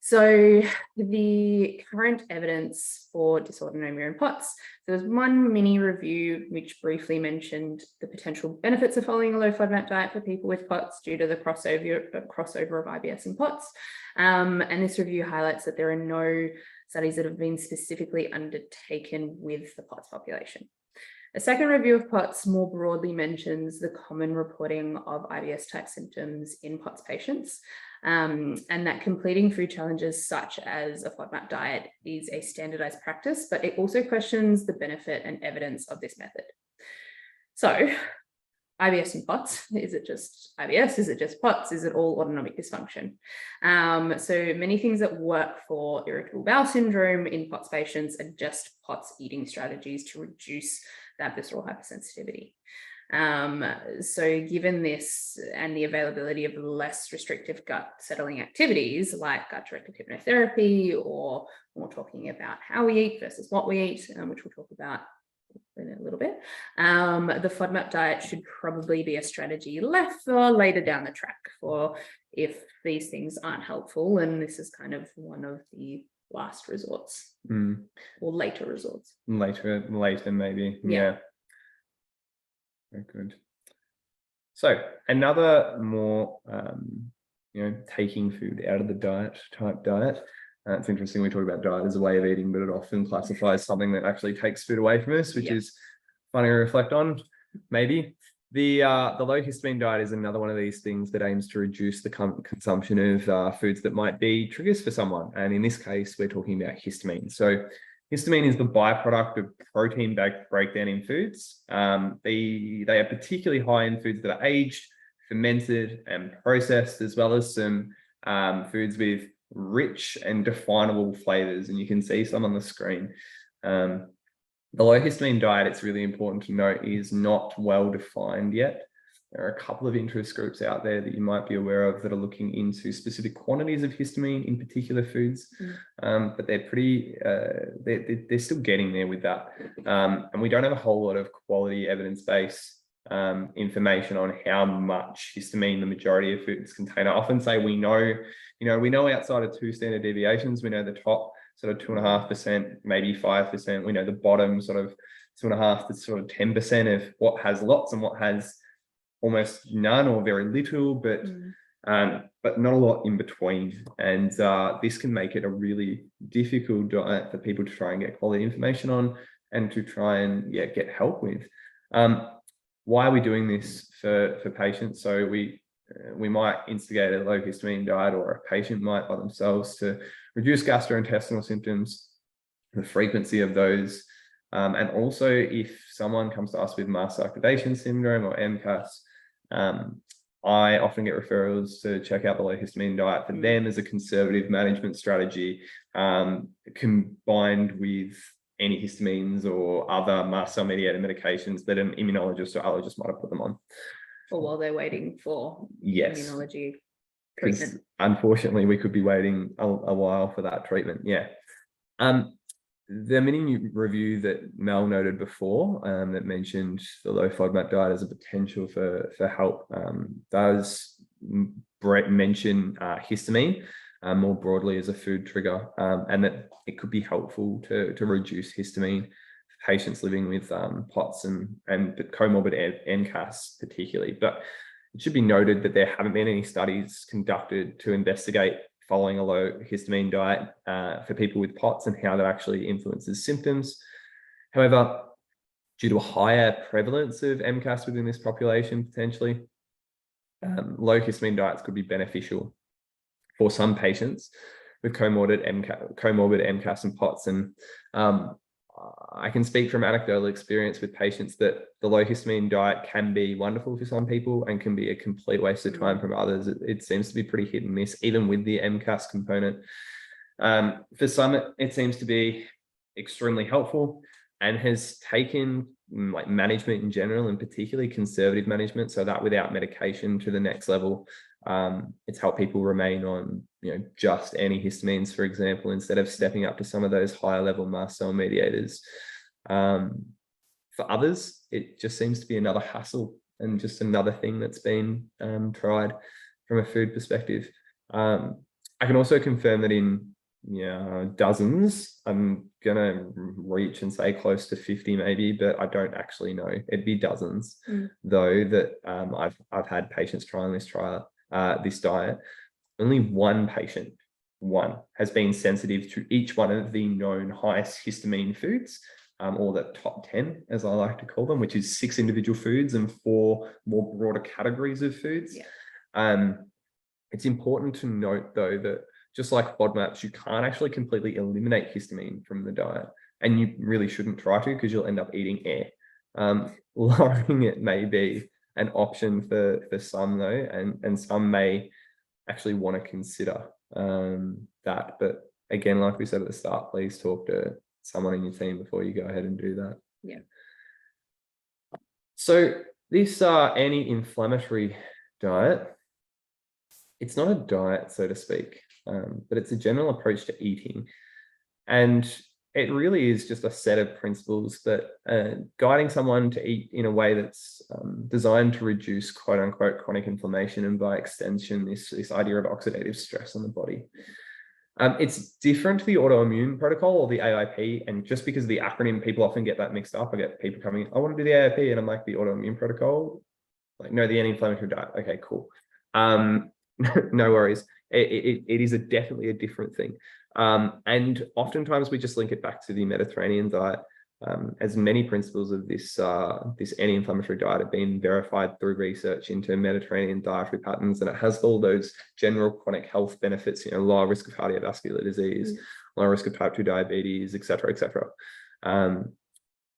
[SPEAKER 3] So the current evidence for dysautonomia and POTS, there was one mini review which briefly mentioned the potential benefits of following a low FODMAP diet for people with POTS due to the crossover of IBS and POTS. And this review highlights that there are no studies that have been specifically undertaken with the POTS population. A second review of POTS more broadly mentions the common reporting of IBS type symptoms in POTS patients, and that completing food challenges such as a FODMAP diet is a standardized practice, but it also questions the benefit and evidence of this method. So IBS and POTS, is it just IBS? Is it just POTS? Is it all autonomic dysfunction? So many things that work for irritable bowel syndrome in POTS patients are just POTS eating strategies to reduce that visceral hypersensitivity. So given this and the availability of less restrictive gut settling activities like gut-directed hypnotherapy, or more talking about how we eat versus what we eat, which we'll talk about in a little bit, the FODMAP diet should probably be a strategy left or later down the track for if these things aren't helpful, and this is kind of one of the last resorts or later resorts. Later
[SPEAKER 2] maybe. Yeah. Very good. So another more, taking food out of the diet type diet. It's interesting we talk about diet as a way of eating, but it often classifies something that actually takes food away from us, which is funny to reflect on, maybe. The low histamine diet is another one of these things that aims to reduce the consumption of foods that might be triggers for someone. And in this case, we're talking about histamine. So histamine is the byproduct of protein breakdown in foods. They are particularly high in foods that are aged, fermented, and processed, as well as some foods with rich and definable flavors. And you can see some on the screen. The low histamine diet, it's really important to note, is not well defined yet. There are a couple of interest groups out there that you might be aware of that are looking into specific quantities of histamine in particular foods, but they're pretty, they're still getting there with that. And we don't have a whole lot of quality evidence-based information on how much histamine the majority of foods contain. I often say we know outside of 2 standard deviations, we know the top sort of 2.5%, maybe 5%. We know the bottom sort of 2.5 to sort of 10% of what has lots and what has almost none or very little, but not a lot in between. And this can make it a really difficult diet for people to try and get quality information on and to try and get help with. Why are we doing this for patients? So we might instigate a low histamine diet, or a patient might by themselves, to reduce gastrointestinal symptoms, the frequency of those. And also if someone comes to us with mast activation syndrome or MCAS, I often get referrals to check out the low histamine diet for them as a conservative management strategy, combined with antihistamines or other mast cell mediated medications that an immunologist or allergist might have put them on.
[SPEAKER 3] Or while they're waiting for immunology treatment.
[SPEAKER 2] Unfortunately, we could be waiting a while for that treatment. The mini review that Mel noted before, that mentioned the low FODMAP diet as a potential for help, does mention histamine more broadly as a food trigger, and that it could be helpful to reduce histamine for patients living with POTS and comorbid MCAS particularly. But it should be noted that there haven't been any studies conducted to investigate following a low histamine diet for people with POTS and how that actually influences symptoms. However, due to a higher prevalence of MCAS within this population, potentially, low histamine diets could be beneficial for some patients with comorbid MCAS and POTS. And I can speak from anecdotal experience with patients that the low histamine diet can be wonderful for some people and can be a complete waste of time from others. It seems to be pretty hit and miss, even with the MCAS component. For some, it seems to be extremely helpful and has taken like management in general, and particularly conservative management, so that without medication, to the next level. It's helped people remain on, just antihistamines, for example, instead of stepping up to some of those higher level mast cell mediators. For others, it just seems to be another hassle and just another thing that's been tried from a food perspective. I can also confirm that in dozens, I'm gonna reach and say close to 50 maybe, but I don't actually know. It'd be dozens though that I've had patients trying this diet. Only one patient one has been sensitive to each one of the known highest histamine foods, or the top 10, as I like to call them, which is 6 individual foods and 4 more broader categories of foods.
[SPEAKER 3] Yeah.
[SPEAKER 2] It's important to note, though, that just like FODMAPs, you can't actually completely eliminate histamine from the diet, and you really shouldn't try to, because you'll end up eating air. Lowering it may be an option for some, though, and some may actually want to consider that. But again, like we said at the start, please talk to someone in your team before you go ahead and do that.
[SPEAKER 3] Yeah.
[SPEAKER 2] So this anti-inflammatory diet, it's not a diet, so to speak, but it's a general approach to eating. And it really is just a set of principles that guiding someone to eat in a way that's designed to reduce quote unquote chronic inflammation, and by extension, this idea of oxidative stress on the body. It's different to the autoimmune protocol or the AIP. And just because of the acronym, people often get that mixed up. I get people coming, I want to do the AIP, and I'm like, the autoimmune protocol? Like, no, the anti-inflammatory diet. Okay, cool. No worries. It is definitely a different thing. And oftentimes we just link it back to the Mediterranean diet, as many principles of this anti-inflammatory diet have been verified through research into Mediterranean dietary patterns, and it has all those general chronic health benefits, lower risk of cardiovascular disease, lower risk of type 2 diabetes, etc., etc.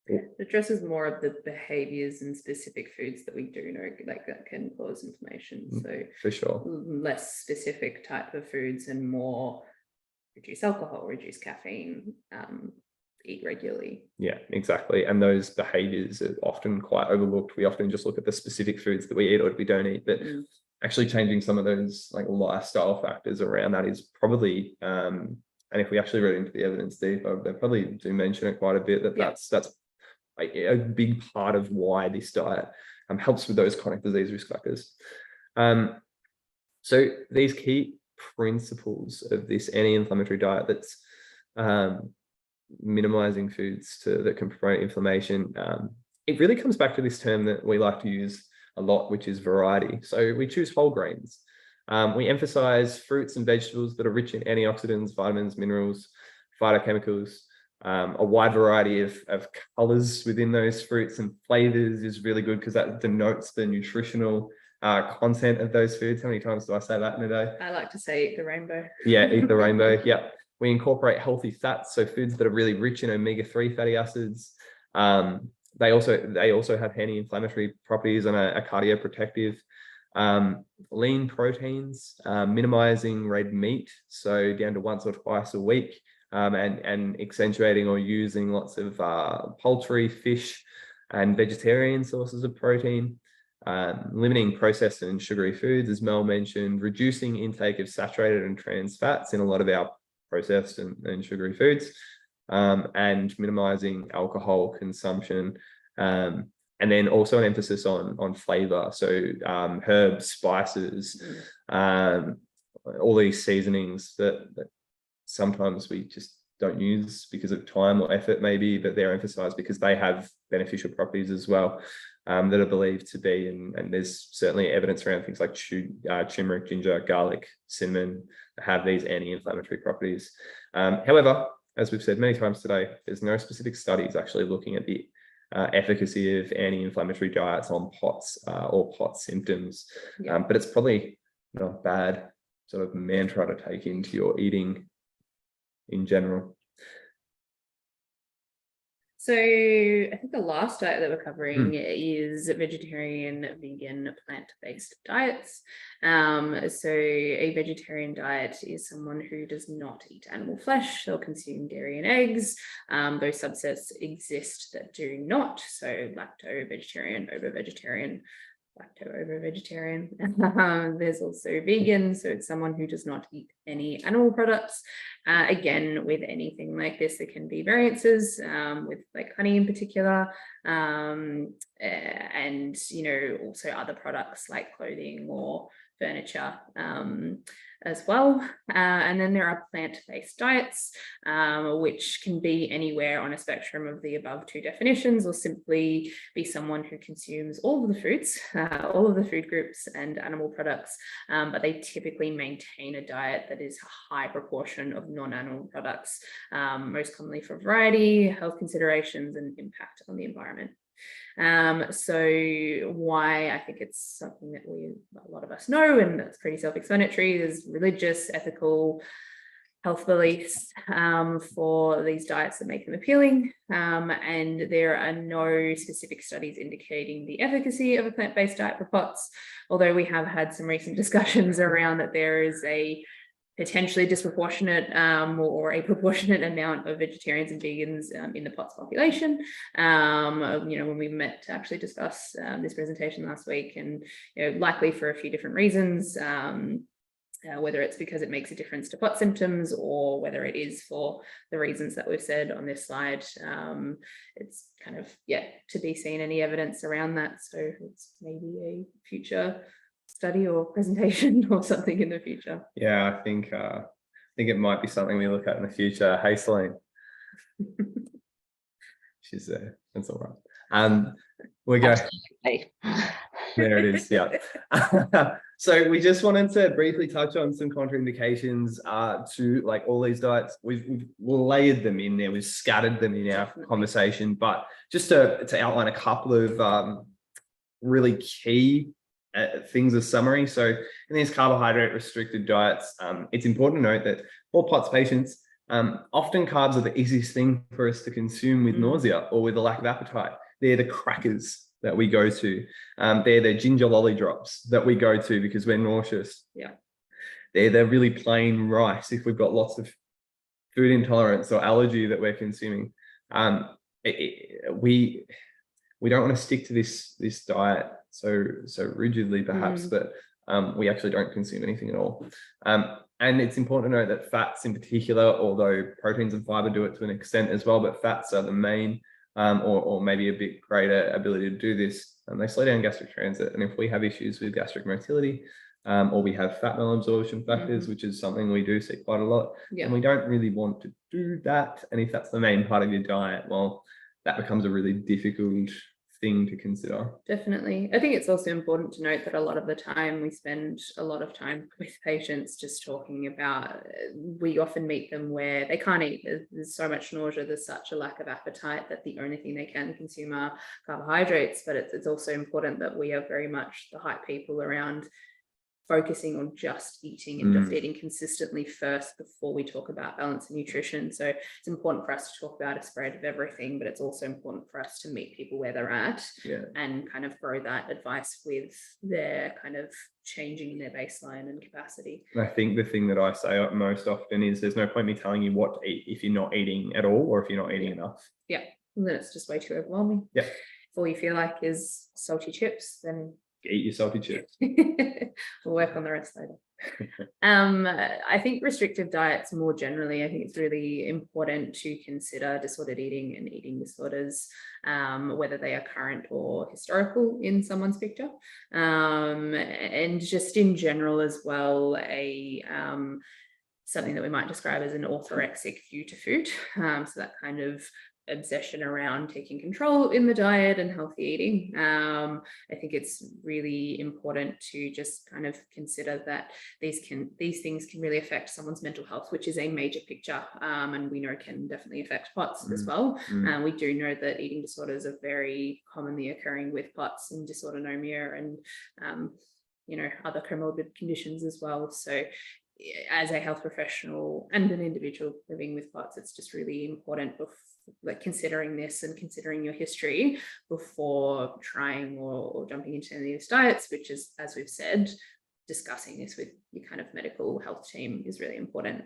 [SPEAKER 3] It addresses more of the behaviors and specific foods that we do know, like that can cause inflammation. So
[SPEAKER 2] for sure,
[SPEAKER 3] less specific type of foods and more reduce alcohol, reduce caffeine, eat regularly. Yeah,
[SPEAKER 2] exactly. And those behaviors are often quite overlooked. We often just look at the specific foods that we eat or we don't eat, but actually changing some of those like lifestyle factors around that is probably, and if we actually read into the evidence deeper, they probably do mention it quite a bit, that that's a big part of why this diet helps with those chronic disease risk factors. So these key principles of this anti-inflammatory diet that's minimizing foods that can promote inflammation, it really comes back to this term that we like to use a lot, which is variety. So we choose whole grains. We emphasize fruits and vegetables that are rich in antioxidants, vitamins, minerals, phytochemicals. A wide variety of colors within those fruits and flavors is really good, because that denotes the nutritional content of those foods. How many times do I say that in a day?
[SPEAKER 3] I like to say eat the rainbow.
[SPEAKER 2] Yeah, eat the rainbow. Yeah. We incorporate healthy fats, so foods that are really rich in omega-3 fatty acids. They also have anti-inflammatory properties and a cardioprotective. Lean proteins, minimizing red meat, so down to once or twice a week. And accentuating or using lots of poultry, fish, and vegetarian sources of protein. Limiting processed and sugary foods, as Mel mentioned, reducing intake of saturated and trans fats in a lot of our processed and sugary foods, and minimizing alcohol consumption. And then also an emphasis on flavor, so herbs, spices, all these seasonings that sometimes we just don't use because of time or effort, maybe, but they're emphasized because they have beneficial properties as well, that are believed to be, and there's certainly evidence around things like turmeric, ginger, garlic, cinnamon have these anti-inflammatory properties. However, as we've said many times today, there's no specific studies actually looking at the efficacy of anti-inflammatory diets on POTS or POTS symptoms, but it's probably not a bad sort of mantra to take into your eating in general.
[SPEAKER 3] So I think the last diet that we're covering is vegetarian, vegan, plant-based diets. So a vegetarian diet is someone who does not eat animal flesh. They'll consume dairy and eggs. Those subsets exist that do not. So lacto-vegetarian, ovo-vegetarian, lacto-ovo-vegetarian. There's also vegan, so it's someone who does not eat any animal products. Again, with anything like this, there can be variances, with like honey in particular, and also other products like clothing or furniture as well. And then there are plant-based diets, which can be anywhere on a spectrum of the above two definitions, or simply be someone who consumes all of the foods, all of the food groups and animal products, but they typically maintain a diet that is a high proportion of non-animal products, most commonly for variety, health considerations, and impact on the environment. So why I think it's something that a lot of us know, and that's pretty self-explanatory, is religious, ethical, health beliefs for these diets that make them appealing. And there are no specific studies indicating the efficacy of a plant-based diet for POTS, although we have had some recent discussions around that there is a potentially disproportionate or a proportionate amount of vegetarians and vegans in the POTS population. When we met to actually discuss this presentation last week, and likely for a few different reasons, whether it's because it makes a difference to POTS symptoms, or whether it is for the reasons that we've said on this slide. It's kind of yet to be seen any evidence around that. So it's maybe a future study or presentation or something in the future.
[SPEAKER 2] Yeah, I think it might be something we look at in the future. Hey, Celine. She's there. That's all right. We go.
[SPEAKER 1] Absolutely.
[SPEAKER 2] There it is. Yeah. So we just wanted to briefly touch on some contraindications to like all these diets. We've layered them in there. We've scattered them in our conversation, but just to outline a couple of really key things as summary. So in these carbohydrate restricted diets, it's important to note that for POTS patients, often carbs are the easiest thing for us to consume with nausea or with a lack of appetite. They're the crackers that we go to. They're the ginger lolly drops that we go to because we're nauseous.
[SPEAKER 3] Yeah.
[SPEAKER 2] They're the really plain rice if we've got lots of food intolerance or allergy that we're consuming. We don't want to stick to this diet so rigidly perhaps, but we actually don't consume anything at all. And it's important to note that fats in particular, although proteins and fiber do it to an extent as well, but fats are the main or maybe a bit greater ability to do this. And they slow down gastric transit. And if we have issues with gastric motility, or we have fat malabsorption factors, which is something we do see quite a lot, and we don't really want to do that. And if that's the main part of your diet, well, that becomes a really difficult thing to consider.
[SPEAKER 3] Definitely. I think it's also important to note that a lot of the time we spend a lot of time with patients just talking about, we often meet them where they can't eat. There's so much nausea, there's such a lack of appetite that the only thing they can consume are carbohydrates. But it's also important that we are very much the hype people around focusing on just eating and just eating consistently first before we talk about balance and nutrition. So it's important for us to talk about a spread of everything, but it's also important for us to meet people where they're at and kind of grow that advice with their kind of changing their baseline and capacity.
[SPEAKER 2] I think the thing that I say most often is there's no point me telling you what to eat if you're not eating at all or if you're not eating enough.
[SPEAKER 3] Yeah, and then it's just way too overwhelming.
[SPEAKER 2] Yeah.
[SPEAKER 3] If all you feel like is salty chips, then
[SPEAKER 2] eat your salty chips.
[SPEAKER 3] We'll work on the rest later. I think restrictive diets more generally, I think it's really important to consider disordered eating and eating disorders, whether they are current or historical in someone's picture. And just in general as well, something that we might describe as an orthorexic view to food. So that kind of obsession around taking control in the diet and healthy eating. I think it's really important to just kind of consider that these things can really affect someone's mental health, which is a major picture, and we know can definitely affect POTS as well. We do know that eating disorders are very commonly occurring with POTS and dysautonomia and other comorbid conditions as well. So as a health professional and an individual living with POTS, it's just really important considering this and considering your history before trying or jumping into any of these diets, which is, as we've said, discussing this with your kind of medical health team is really important.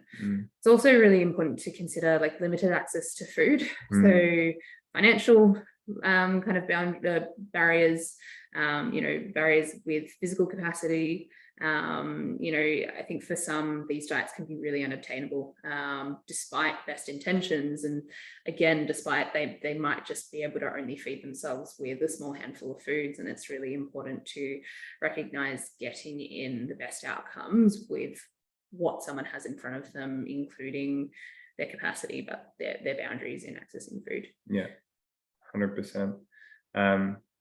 [SPEAKER 3] It's also really important to consider limited access to food. So financial kind of barriers, barriers with physical capacity, You know, I think for some, these diets can be really unobtainable, despite best intentions. And again, despite they might just be able to only feed themselves with a small handful of foods. And it's really important to recognize getting in the best outcomes with what someone has in front of them, including their capacity, but their boundaries in accessing food.
[SPEAKER 2] Yeah, 100%.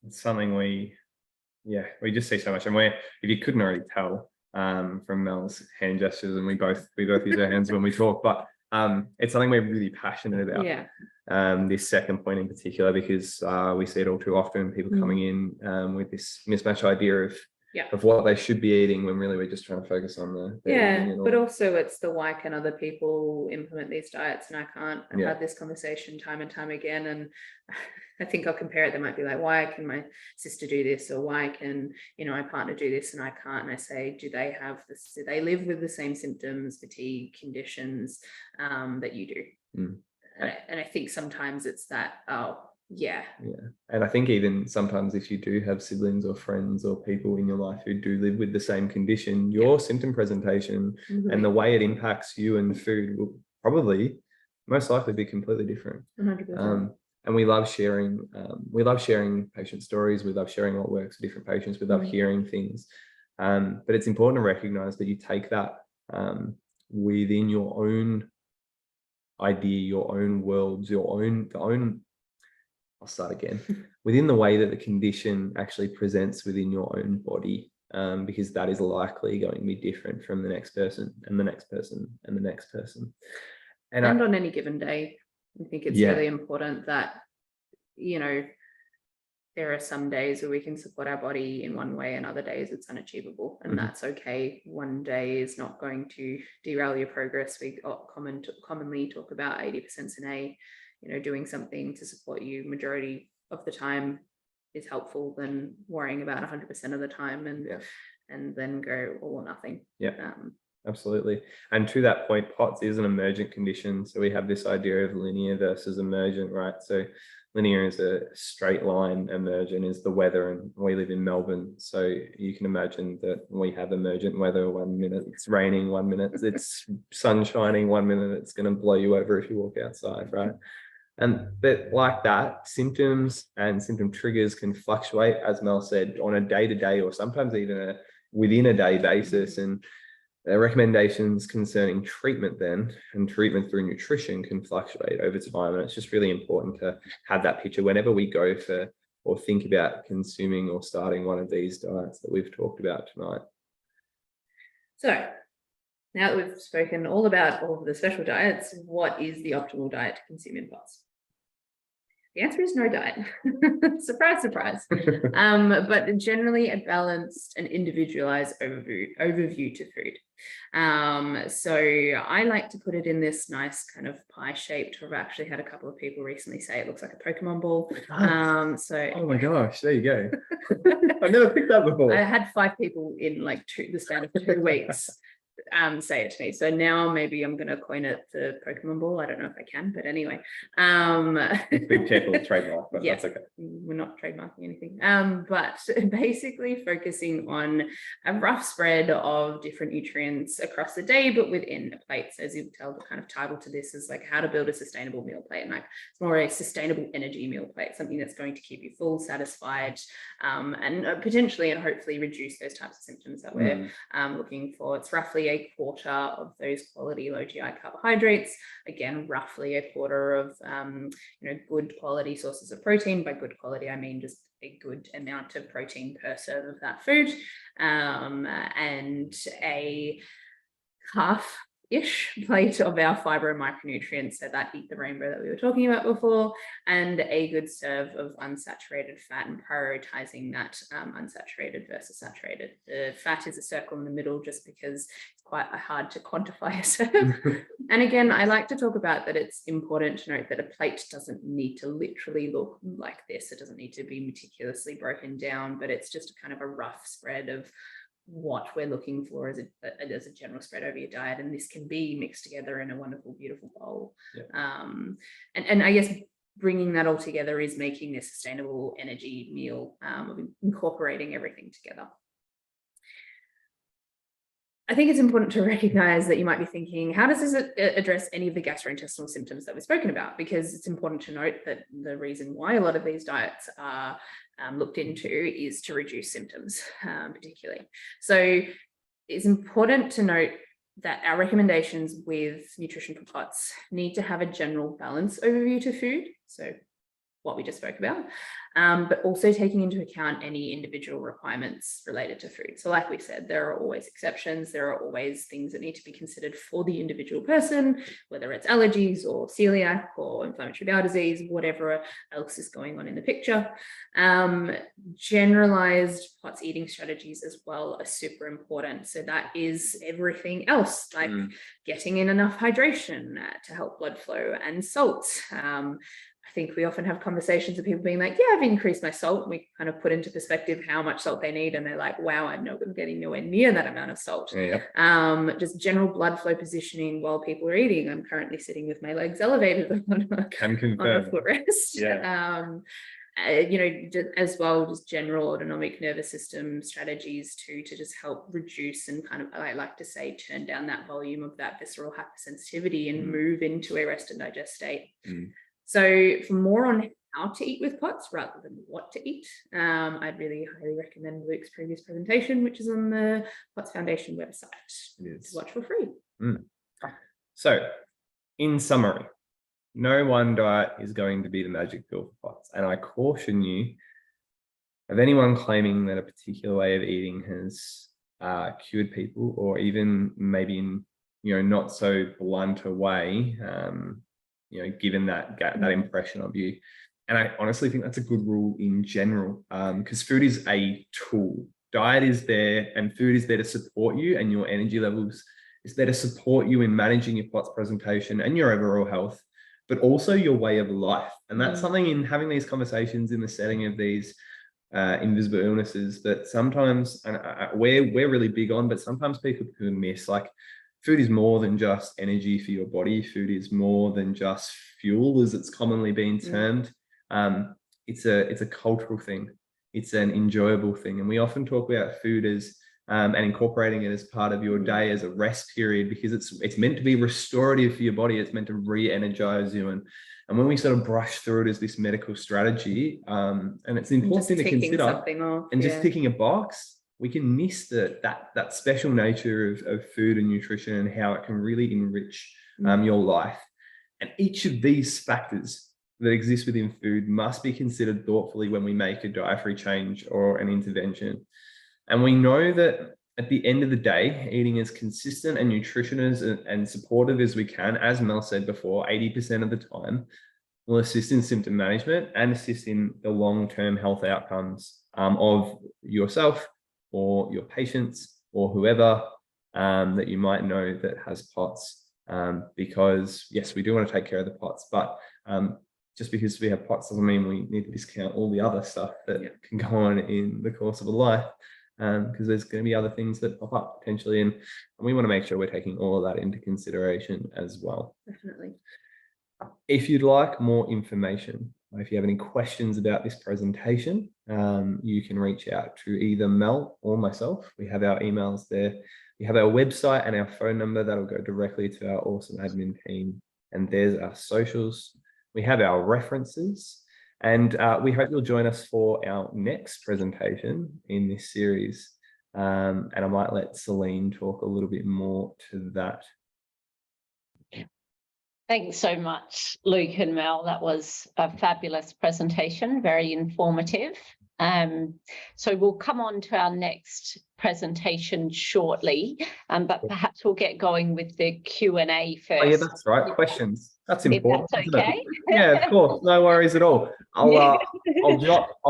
[SPEAKER 2] It's something we just see so much. And if you couldn't already tell from Mel's hand gestures, and we both use our hands when we talk, but it's something we're really passionate about.
[SPEAKER 3] Yeah.
[SPEAKER 2] This second point in particular, because we see it all too often, people coming in with this mismatched idea of what they should be eating, when really we're just trying to focus on the
[SPEAKER 3] but also it's the why can other people implement these diets and I can't. I've had this conversation time and time again, and I think I'll compare it. They might be like, why can my sister do this, or why can, you know, my partner do this and I can't? And I say, do they have this? Do they live with the same symptoms, fatigue, conditions that you do? And I think sometimes it's that,
[SPEAKER 2] and I think even sometimes if you do have siblings or friends or people in your life who do live with the same condition, your symptom presentation and the way it impacts you and food will probably most likely be completely different.
[SPEAKER 3] 100%.
[SPEAKER 2] And we love sharing patient stories. We love sharing what works for different patients. We love hearing things, but it's important to recognize that you take that within your own idea, your own worlds, I'll start again, within the way that the condition actually presents within your own body, because that is likely going to be different from the next person and the next person and the next person. And
[SPEAKER 3] on any given day, I think it's really important that, you know, there are some days where we can support our body in one way and other days it's unachievable, and that's okay. One day is not going to derail your progress. We commonly talk about 80% in A. You know, doing something to support you majority of the time is helpful than worrying about 100% of the time and then go all or nothing.
[SPEAKER 2] Absolutely. And to that point, POTS is an emergent condition. So we have this idea of linear versus emergent, right? So linear is a straight line, emergent is the weather, and we live in Melbourne. So you can imagine that we have emergent weather. 1 minute it's raining, 1 minute it's sun shining, 1 minute it's going to blow you over if you walk outside, right? But like that, symptoms and symptom triggers can fluctuate, as Mel said, on a day-to-day or sometimes even within a day basis. And recommendations concerning treatment then, and treatment through nutrition, can fluctuate over time. And it's just really important to have that picture whenever we go for or think about consuming or starting one of these diets that we've talked about tonight.
[SPEAKER 3] So now that we've spoken all about all of the special diets, what is the optimal diet to consume in POTS? The answer is no diet. Surprise, surprise. But generally a balanced and individualized overview to food. So I like to put it in this nice kind of pie shaped. I've actually had a couple of people recently say it looks like a Pokemon ball.
[SPEAKER 2] Oh my gosh, there you go. I've never picked that before.
[SPEAKER 3] I had 5 people in like the span of 2 weeks say it to me. So now maybe I'm going to coin it the Pokemon ball. I don't know if I can, but anyway.
[SPEAKER 2] Be careful with trademark, but that's okay.
[SPEAKER 3] We're not trademarking anything. But basically focusing on a rough spread of different nutrients across the day, but within a plate. So as you can tell, the kind of title to this is like how to build a sustainable meal plate. And like it's more a sustainable energy meal plate, something that's going to keep you full, satisfied, and potentially and hopefully reduce those types of symptoms that we're looking for. It's roughly a quarter of those quality low GI carbohydrates. Again, roughly a quarter of good quality sources of protein. By good quality, I mean just a good amount of protein per serve of that food, and a half-ish plate of our fiber and micronutrients, so that eat the rainbow that we were talking about before, and a good serve of unsaturated fat, and prioritizing that unsaturated versus saturated. The fat is a circle in the middle just because it's quite hard to quantify a serve. And again, I like to talk about that it's important to note that a plate doesn't need to literally look like this. It doesn't need to be meticulously broken down, but it's just kind of a rough spread of what we're looking for as a general spread over your diet, and this can be mixed together in a wonderful, beautiful bowl. And I guess bringing that all together is making this sustainable energy meal, incorporating everything together. I think it's important to recognize that you might be thinking, how does this address any of the gastrointestinal symptoms that we've spoken about? Because it's important to note that the reason why a lot of these diets are looked into is to reduce symptoms, particularly. So it's important to note that our recommendations with nutrition for POTS need to have a general balance overview to food. So what we just spoke about, but also taking into account any individual requirements related to food. So like we said, there are always exceptions. There are always things that need to be considered for the individual person, whether it's allergies or celiac or inflammatory bowel disease, whatever else is going on in the picture. Generalized POTS eating strategies as well are super important. So that is everything else, like getting in enough hydration to help blood flow and salt. I think we often have conversations of people being like, yeah, I've increased my salt. We kind of put into perspective how much salt they need. And they're like, wow, I'm getting nowhere near that amount of salt.
[SPEAKER 2] Yeah.
[SPEAKER 3] Just general blood flow positioning while people are eating. I'm currently sitting with my legs elevated on a footrest.
[SPEAKER 2] Yeah.
[SPEAKER 3] You know, as well, just general autonomic nervous system strategies to just help reduce and kind of, I like to say, turn down that volume of that visceral hypersensitivity and move into a rest and digest state. So for more on how to eat with POTS rather than what to eat, I'd really highly recommend Luke's previous presentation, which is on the POTS Foundation website to watch for free.
[SPEAKER 2] So in summary, no one diet is going to be the magic pill for POTS. And I caution you of anyone claiming that a particular way of eating has cured people, or even maybe in, you know, not so blunt a way, you know, given that impression of you. And I honestly think that's a good rule in general, because food is a tool. Diet is there and food is there to support you, and your energy levels is there to support you in managing your POTS presentation and your overall health, but also your way of life. And that's something in having these conversations in the setting of these invisible illnesses that sometimes we're really big on, but sometimes people can miss. Like, food is more than just energy for your body. Food is more than just fuel, as it's commonly been termed. It's a cultural thing. It's an enjoyable thing. And we often talk about food as and incorporating it as part of your day as a rest period, because it's meant to be restorative for your body. It's meant to re-energize you. And when we sort of brush through it as this medical strategy, and it's an important thing to consider, and just ticking a box, we can miss that special nature of food and nutrition and how it can really enrich your life. And each of these factors that exist within food must be considered thoughtfully when we make a dietary change or an intervention. And we know that at the end of the day, eating as consistent and nutritious and supportive as we can, as Mel said before, 80% of the time, will assist in symptom management and assist in the long-term health outcomes of yourself or your patients or whoever that you might know that has POTS. Because yes, we do want to take care of the POTS, but just because we have POTS doesn't mean we need to discount all the other stuff that can go on in the course of a life, because there's going to be other things that pop up potentially, and we want to make sure we're taking all of that into consideration as well.
[SPEAKER 3] Definitely.
[SPEAKER 2] If you'd like more information, if you have any questions about this presentation, you can reach out to either Mel or myself. We have our emails there. We have our website and our phone number that'll go directly to our awesome admin team. And there's our socials. We have our references. And we hope you'll join us for our next presentation in this series. And I might let Celine talk a little bit more to that.
[SPEAKER 1] Thanks so much, Luke and Mel. That was a fabulous presentation, very informative. So we'll come on to our next presentation shortly, but perhaps we'll get going with the Q&A first.
[SPEAKER 2] Oh yeah, that's right. Questions. That's important.
[SPEAKER 1] If that's okay.
[SPEAKER 2] Yeah, of course. No worries at all. I'll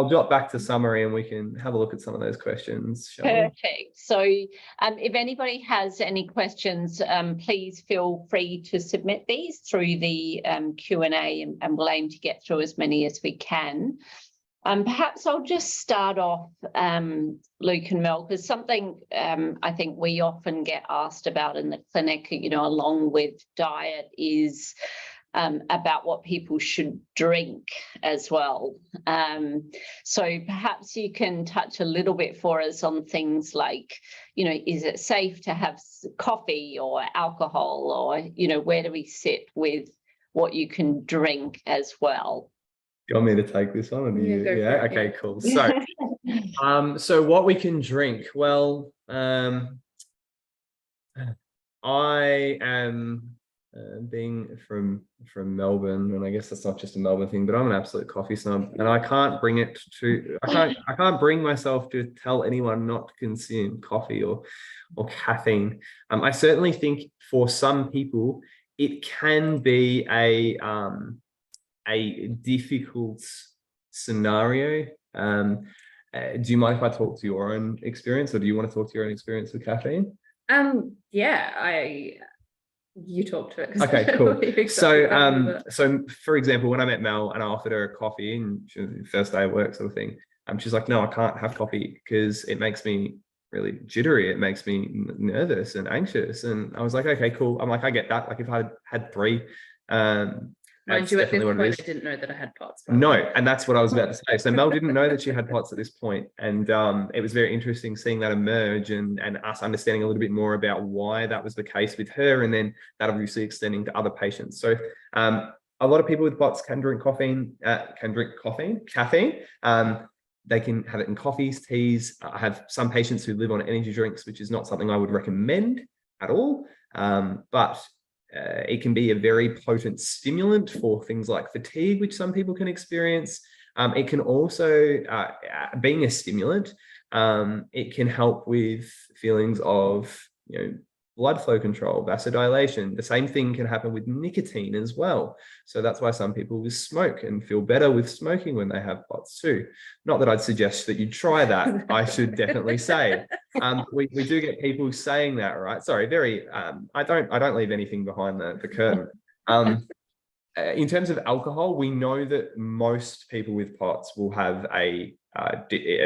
[SPEAKER 2] jot back to summary and we can have a look at some of those questions.
[SPEAKER 1] Perfect. So if anybody has any questions, please feel free to submit these through the Q&A, and we'll aim to get through as many as we can. Perhaps I'll just start off, Luke and Mel, because something I think we often get asked about in the clinic, you know, along with diet, is about what people should drink as well. So perhaps you can touch a little bit for us on things like, is it safe to have coffee or alcohol, or, where do we sit with what you can drink as well?
[SPEAKER 2] You want me to take this one? Or do you? Yeah. Okay, cool. So,
[SPEAKER 4] so what we can drink? Well, I am being from Melbourne, and I guess that's not just a Melbourne thing, but I'm an absolute coffee snob, and I can't bring myself to tell anyone not to consume coffee or caffeine. I certainly think for some people it can be a difficult scenario. Do you mind if I talk to your own experience, or do you want to talk to your own experience with caffeine?
[SPEAKER 3] Yeah, you talk to it.
[SPEAKER 2] Okay, cool. So for example, when I met Mel and I offered her a coffee, and she was the first day of work sort of thing, she's like, no, I can't have coffee because it makes me really jittery. It makes me nervous and anxious. And I was like, okay, cool. I'm like, I get that. Like if I had 3,
[SPEAKER 3] mind you, at this point, I didn't know that I had POTS.
[SPEAKER 2] No, and that's what I was about to say. So Mel didn't know that she had POTS at this point, and it was very interesting seeing that emerge and us understanding a little bit more about why that was the case with her, and then that obviously extending to other patients. So a lot of people with POTS can drink caffeine. They can have it in coffees, teas. I have some patients who live on energy drinks, which is not something I would recommend at all, but it can be a very potent stimulant for things like fatigue, which some people can experience. It can also, being a stimulant, it can help with feelings of, blood flow control, vasodilation. The same thing can happen with nicotine as well. So that's why some people will smoke and feel better with smoking when they have POTS too. Not that I'd suggest that you try that, I should definitely say. We do get people saying that, right? Sorry, I don't leave anything behind the curtain. In terms of alcohol, we know that most people with POTS will have an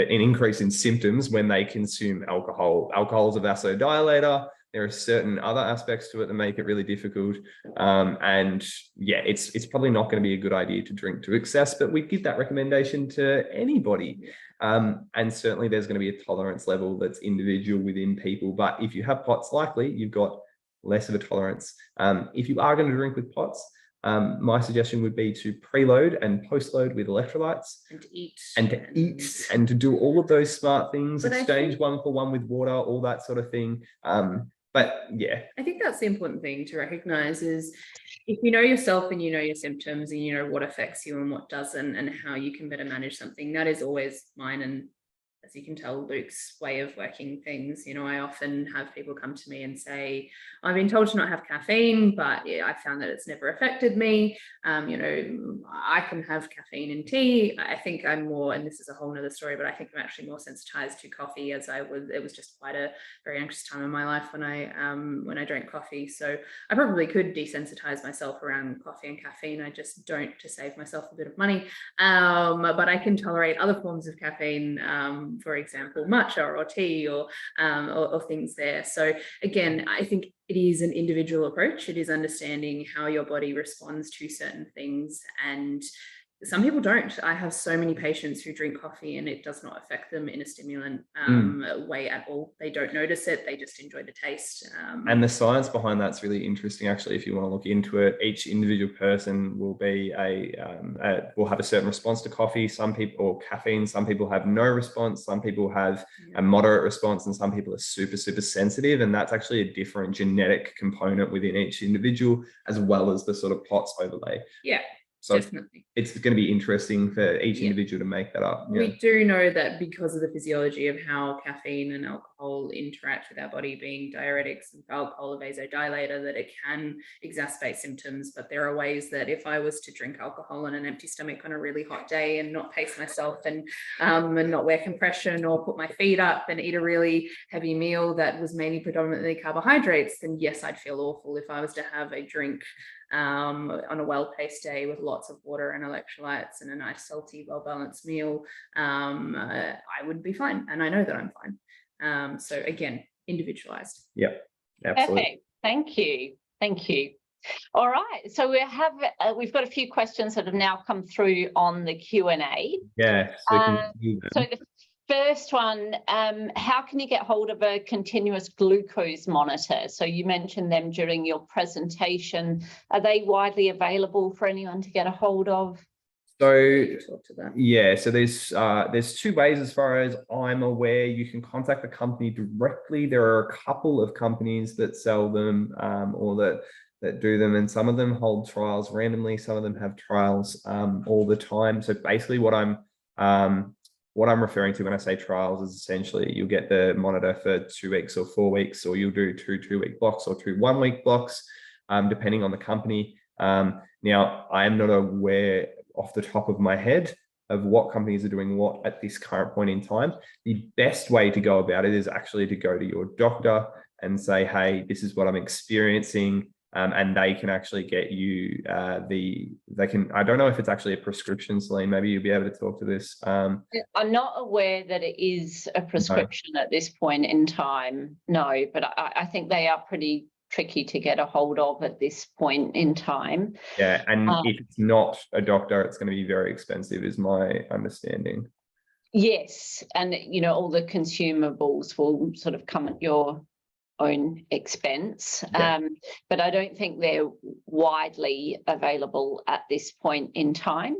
[SPEAKER 2] increase in symptoms when they consume alcohol. Alcohol is a vasodilator. There are certain other aspects to it that make it really difficult. And yeah, it's probably not going to be a good idea to drink to excess, but we give that recommendation to anybody. And certainly there's going to be a tolerance level that's individual within people. But if you have POTS, likely you've got less of a tolerance. If you are going to drink with POTS, my suggestion would be to preload and postload with electrolytes, and to eat and to do all of those smart things, exchange 1-for-1 with water, all that sort of thing. But yeah,
[SPEAKER 3] I think that's the important thing to recognize is if you know yourself and you know your symptoms and you know what affects you and what doesn't and how you can better manage something, that is always mine and, as you can tell, Luke's way of working things. I often have people come to me and say, I've been told to not have caffeine, but I found that it's never affected me. I can have caffeine in tea. I think I'm more, and this is a whole nother story, but I think I'm actually more sensitized to coffee as it was just quite a very anxious time in my life when I drank coffee. So I probably could desensitize myself around coffee and caffeine. I just don't, to save myself a bit of money. But I can tolerate other forms of caffeine, for example, matcha or tea or things there. So again, I think it is an individual approach. It is understanding how your body responds to certain things, and some people don't. I have so many patients who drink coffee and it does not affect them in a stimulant way at all. They don't notice it. They just enjoy the taste.
[SPEAKER 2] And the science behind that's really interesting, actually. If you want to look into it, each individual person will be will have a certain response to coffee. Some people, or caffeine, some people have no response. Some people have a moderate response, and some people are super, super sensitive. And that's actually a different genetic component within each individual, as well as the sort of POTS overlay.
[SPEAKER 3] Yeah.
[SPEAKER 2] So
[SPEAKER 3] definitely,
[SPEAKER 2] it's going to be interesting for each individual to make that up.
[SPEAKER 3] We do know that because of the physiology of how caffeine and alcohol interact with our body, being diuretics and alcohol a vasodilator, that it can exacerbate symptoms. But there are ways that if I was to drink alcohol on an empty stomach on a really hot day and not pace myself and not wear compression or put my feet up and eat a really heavy meal that was mainly predominantly carbohydrates, then yes, I'd feel awful. If I was to have a drink on a well-paced day with lots of water and electrolytes and a nice salty, well-balanced meal, I would be fine. And I know that I'm fine. So again, individualized.
[SPEAKER 2] Yep, absolutely.
[SPEAKER 1] Okay, thank you. All right, so we've got a few questions that have now come through on the Q&A.
[SPEAKER 2] Yeah.
[SPEAKER 1] So the first one, how can you get hold of a continuous glucose monitor? So you mentioned them during your presentation. Are they widely available for anyone to get a hold of?
[SPEAKER 2] So
[SPEAKER 3] Talk to that.
[SPEAKER 2] yeah, so there's two ways as far as I'm aware. You can contact the company directly. There are a couple of companies that sell them or that do them, and some of them hold trials randomly. Some of them have trials all the time. So basically what I'm referring to when I say trials is essentially you'll get the monitor for 2 weeks or 4 weeks, or you'll do 2 2-week blocks or 2 1-week blocks, depending on the company. Now, I am not aware off the top of my head of what companies are doing what at this current point in time. The best way to go about it is actually to go to your doctor and say, hey, this is what I'm experiencing. And they can actually get you I don't know if it's actually a prescription, Celine, maybe you'll be able to talk to this.
[SPEAKER 1] I'm not aware that it is a prescription at this point in time, no, but I think they are pretty tricky to get a hold of at this point in time.
[SPEAKER 2] Yeah, and if it's not a doctor, it's going to be very expensive, is my understanding.
[SPEAKER 1] Yes, and all the consumables will sort of come at your own expense,
[SPEAKER 2] Yeah.
[SPEAKER 1] but I don't think they're widely available at this point in time.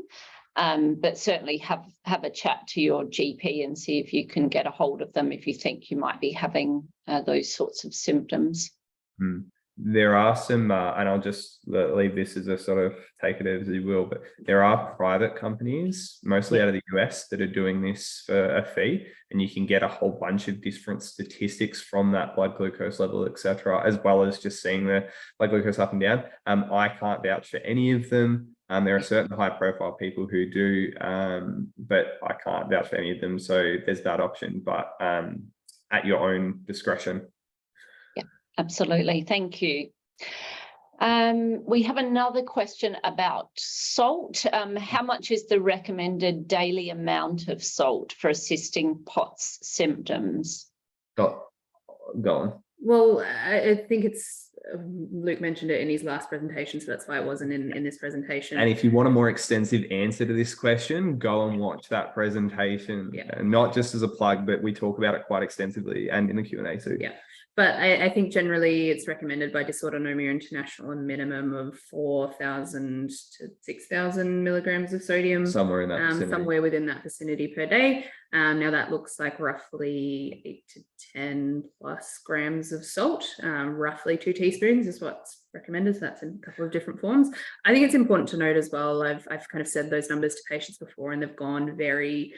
[SPEAKER 1] But certainly have a chat to your GP and see if you can get a hold of them if you think you might be having those sorts of symptoms.
[SPEAKER 2] There are some, and I'll just leave this as a sort of take it as you will, but there are private companies, mostly out of the US, that are doing this for a fee, and you can get a whole bunch of different statistics from that blood glucose level, etc., as well as just seeing the blood glucose up and down. I can't vouch for any of them. There are certain high-profile people who do, but I can't vouch for any of them. So there's that option, but at your own discretion.
[SPEAKER 1] Absolutely, thank you. We have another question about salt. How much is the recommended daily amount of salt for assisting POTS symptoms?
[SPEAKER 2] Go on.
[SPEAKER 3] Well, I think it's Luke mentioned it in his last presentation, so that's why it wasn't in this presentation.
[SPEAKER 2] And if you want a more extensive answer to this question, go and watch that presentation.
[SPEAKER 3] Yeah.
[SPEAKER 2] Not just as a plug, but we talk about it quite extensively and in the Q&A too.
[SPEAKER 3] Yeah. But I think generally it's recommended by Dysautonomia International a minimum of 4,000 to 6,000 milligrams of sodium.
[SPEAKER 2] Somewhere in that vicinity.
[SPEAKER 3] Somewhere within that vicinity per day. Now that looks like roughly 8 to 10 plus grams of salt. Roughly 2 teaspoons is what's recommended. So that's in a couple of different forms. I think it's important to note as well, I've kind of said those numbers to patients before, and they've gone very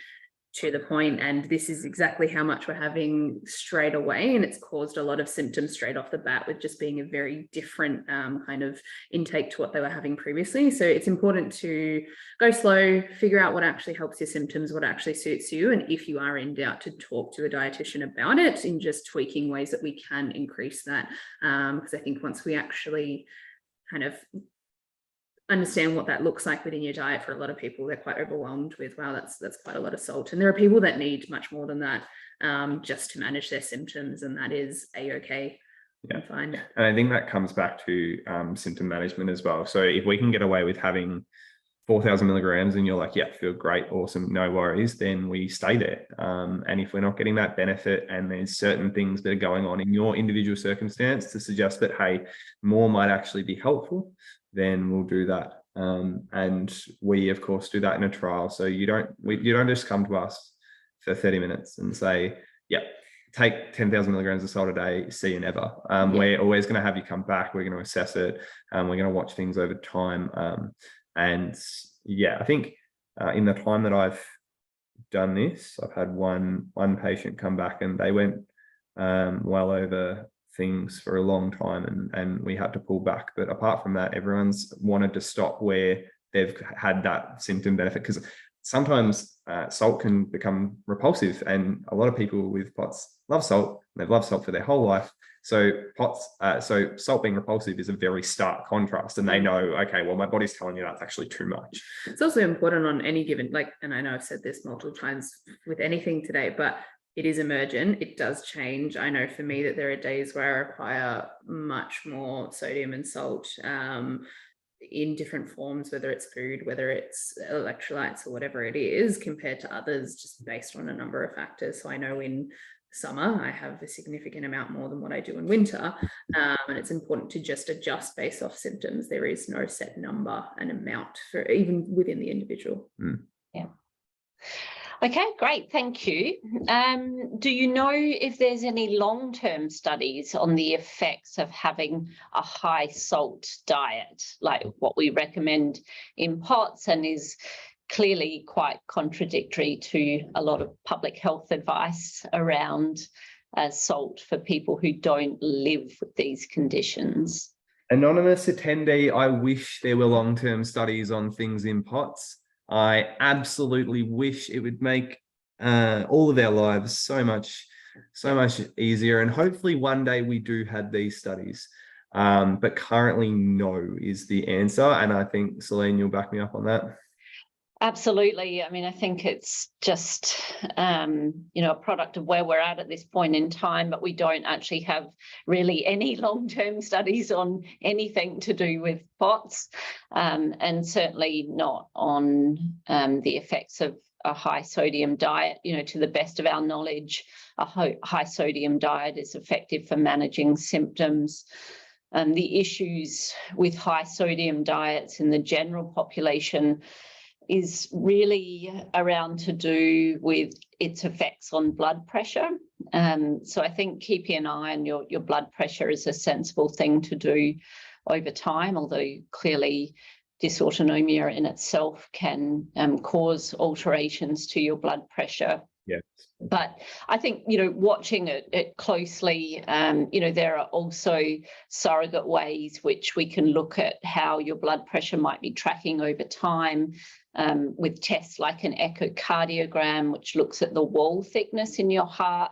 [SPEAKER 3] to the point, and this is exactly how much we're having straight away, and it's caused a lot of symptoms straight off the bat with just being a very different kind of intake to what they were having previously. So it's important to go slow, figure out what actually helps your symptoms, what actually suits you, and if you are in doubt, to talk to a dietitian about it in just tweaking ways that we can increase that, because I think once we actually kind of understand what that looks like within your diet, for a lot of people, they're quite overwhelmed with, wow, that's quite a lot of salt. And there are people that need much more than that just to manage their symptoms, and that is a-okay. Yeah, fine.
[SPEAKER 2] And I think that comes back to symptom management as well. So if we can get away with having 4,000 milligrams and you're like, yeah, feel great, awesome, no worries, then we stay there. And if we're not getting that benefit and there's certain things that are going on in your individual circumstance to suggest that, hey, more might actually be helpful, then we'll do that. And we, of course, do that in a trial. So you don't just come to us for 30 minutes and say, yeah, take 10,000 milligrams of salt a day, see you never. We're always going to have you come back. We're going to assess it. We're going to watch things over time. And yeah, I think in the time that I've done this, I've had one patient come back and they went well over things for a long time, and we had to pull back. But apart from that, everyone's wanted to stop where they've had that symptom benefit, because sometimes salt can become repulsive, and a lot of people with POTS love salt, and they've loved salt for their whole life. So so salt being repulsive is a very stark contrast, and they know, okay, well, my body's telling you that's actually too much.
[SPEAKER 3] It's also important on any given, and I know I've said this multiple times with anything today, but it is emergent. It does change. I know for me that there are days where I require much more sodium and salt in different forms, whether it's food, whether it's electrolytes or whatever it is, compared to others, just based on a number of factors. So I know in summer I have a significant amount more than what I do in winter, and it's important to just adjust based off symptoms. There is no set number and amount for even within the individual.
[SPEAKER 1] Yeah. Okay, great, thank you. Do you know if there's any long-term studies on the effects of having a high salt diet, like what we recommend in POTS and is clearly quite contradictory to a lot of public health advice around salt for people who don't live with these conditions?
[SPEAKER 4] Anonymous attendee, I wish there were long-term studies on things in POTS. I absolutely wish it would make all of our lives so much easier. And hopefully one day we do have these studies. But currently no is the answer. And I think, Celine, you'll back me up on that.
[SPEAKER 1] Absolutely. I mean, I think it's just, a product of where we're at this point in time, but we don't actually have really any long-term studies on anything to do with POTS, and certainly not on the effects of a high sodium diet. To the best of our knowledge, a high sodium diet is effective for managing symptoms. The issues with high sodium diets in the general population is really around to do with its effects on blood pressure. So I think keeping an eye on your blood pressure is a sensible thing to do over time, although clearly dysautonomia in itself can cause alterations to your blood pressure.
[SPEAKER 4] Yes.
[SPEAKER 1] But I think, watching it closely, there are also surrogate ways which we can look at how your blood pressure might be tracking over time, with tests like an echocardiogram, which looks at the wall thickness in your heart.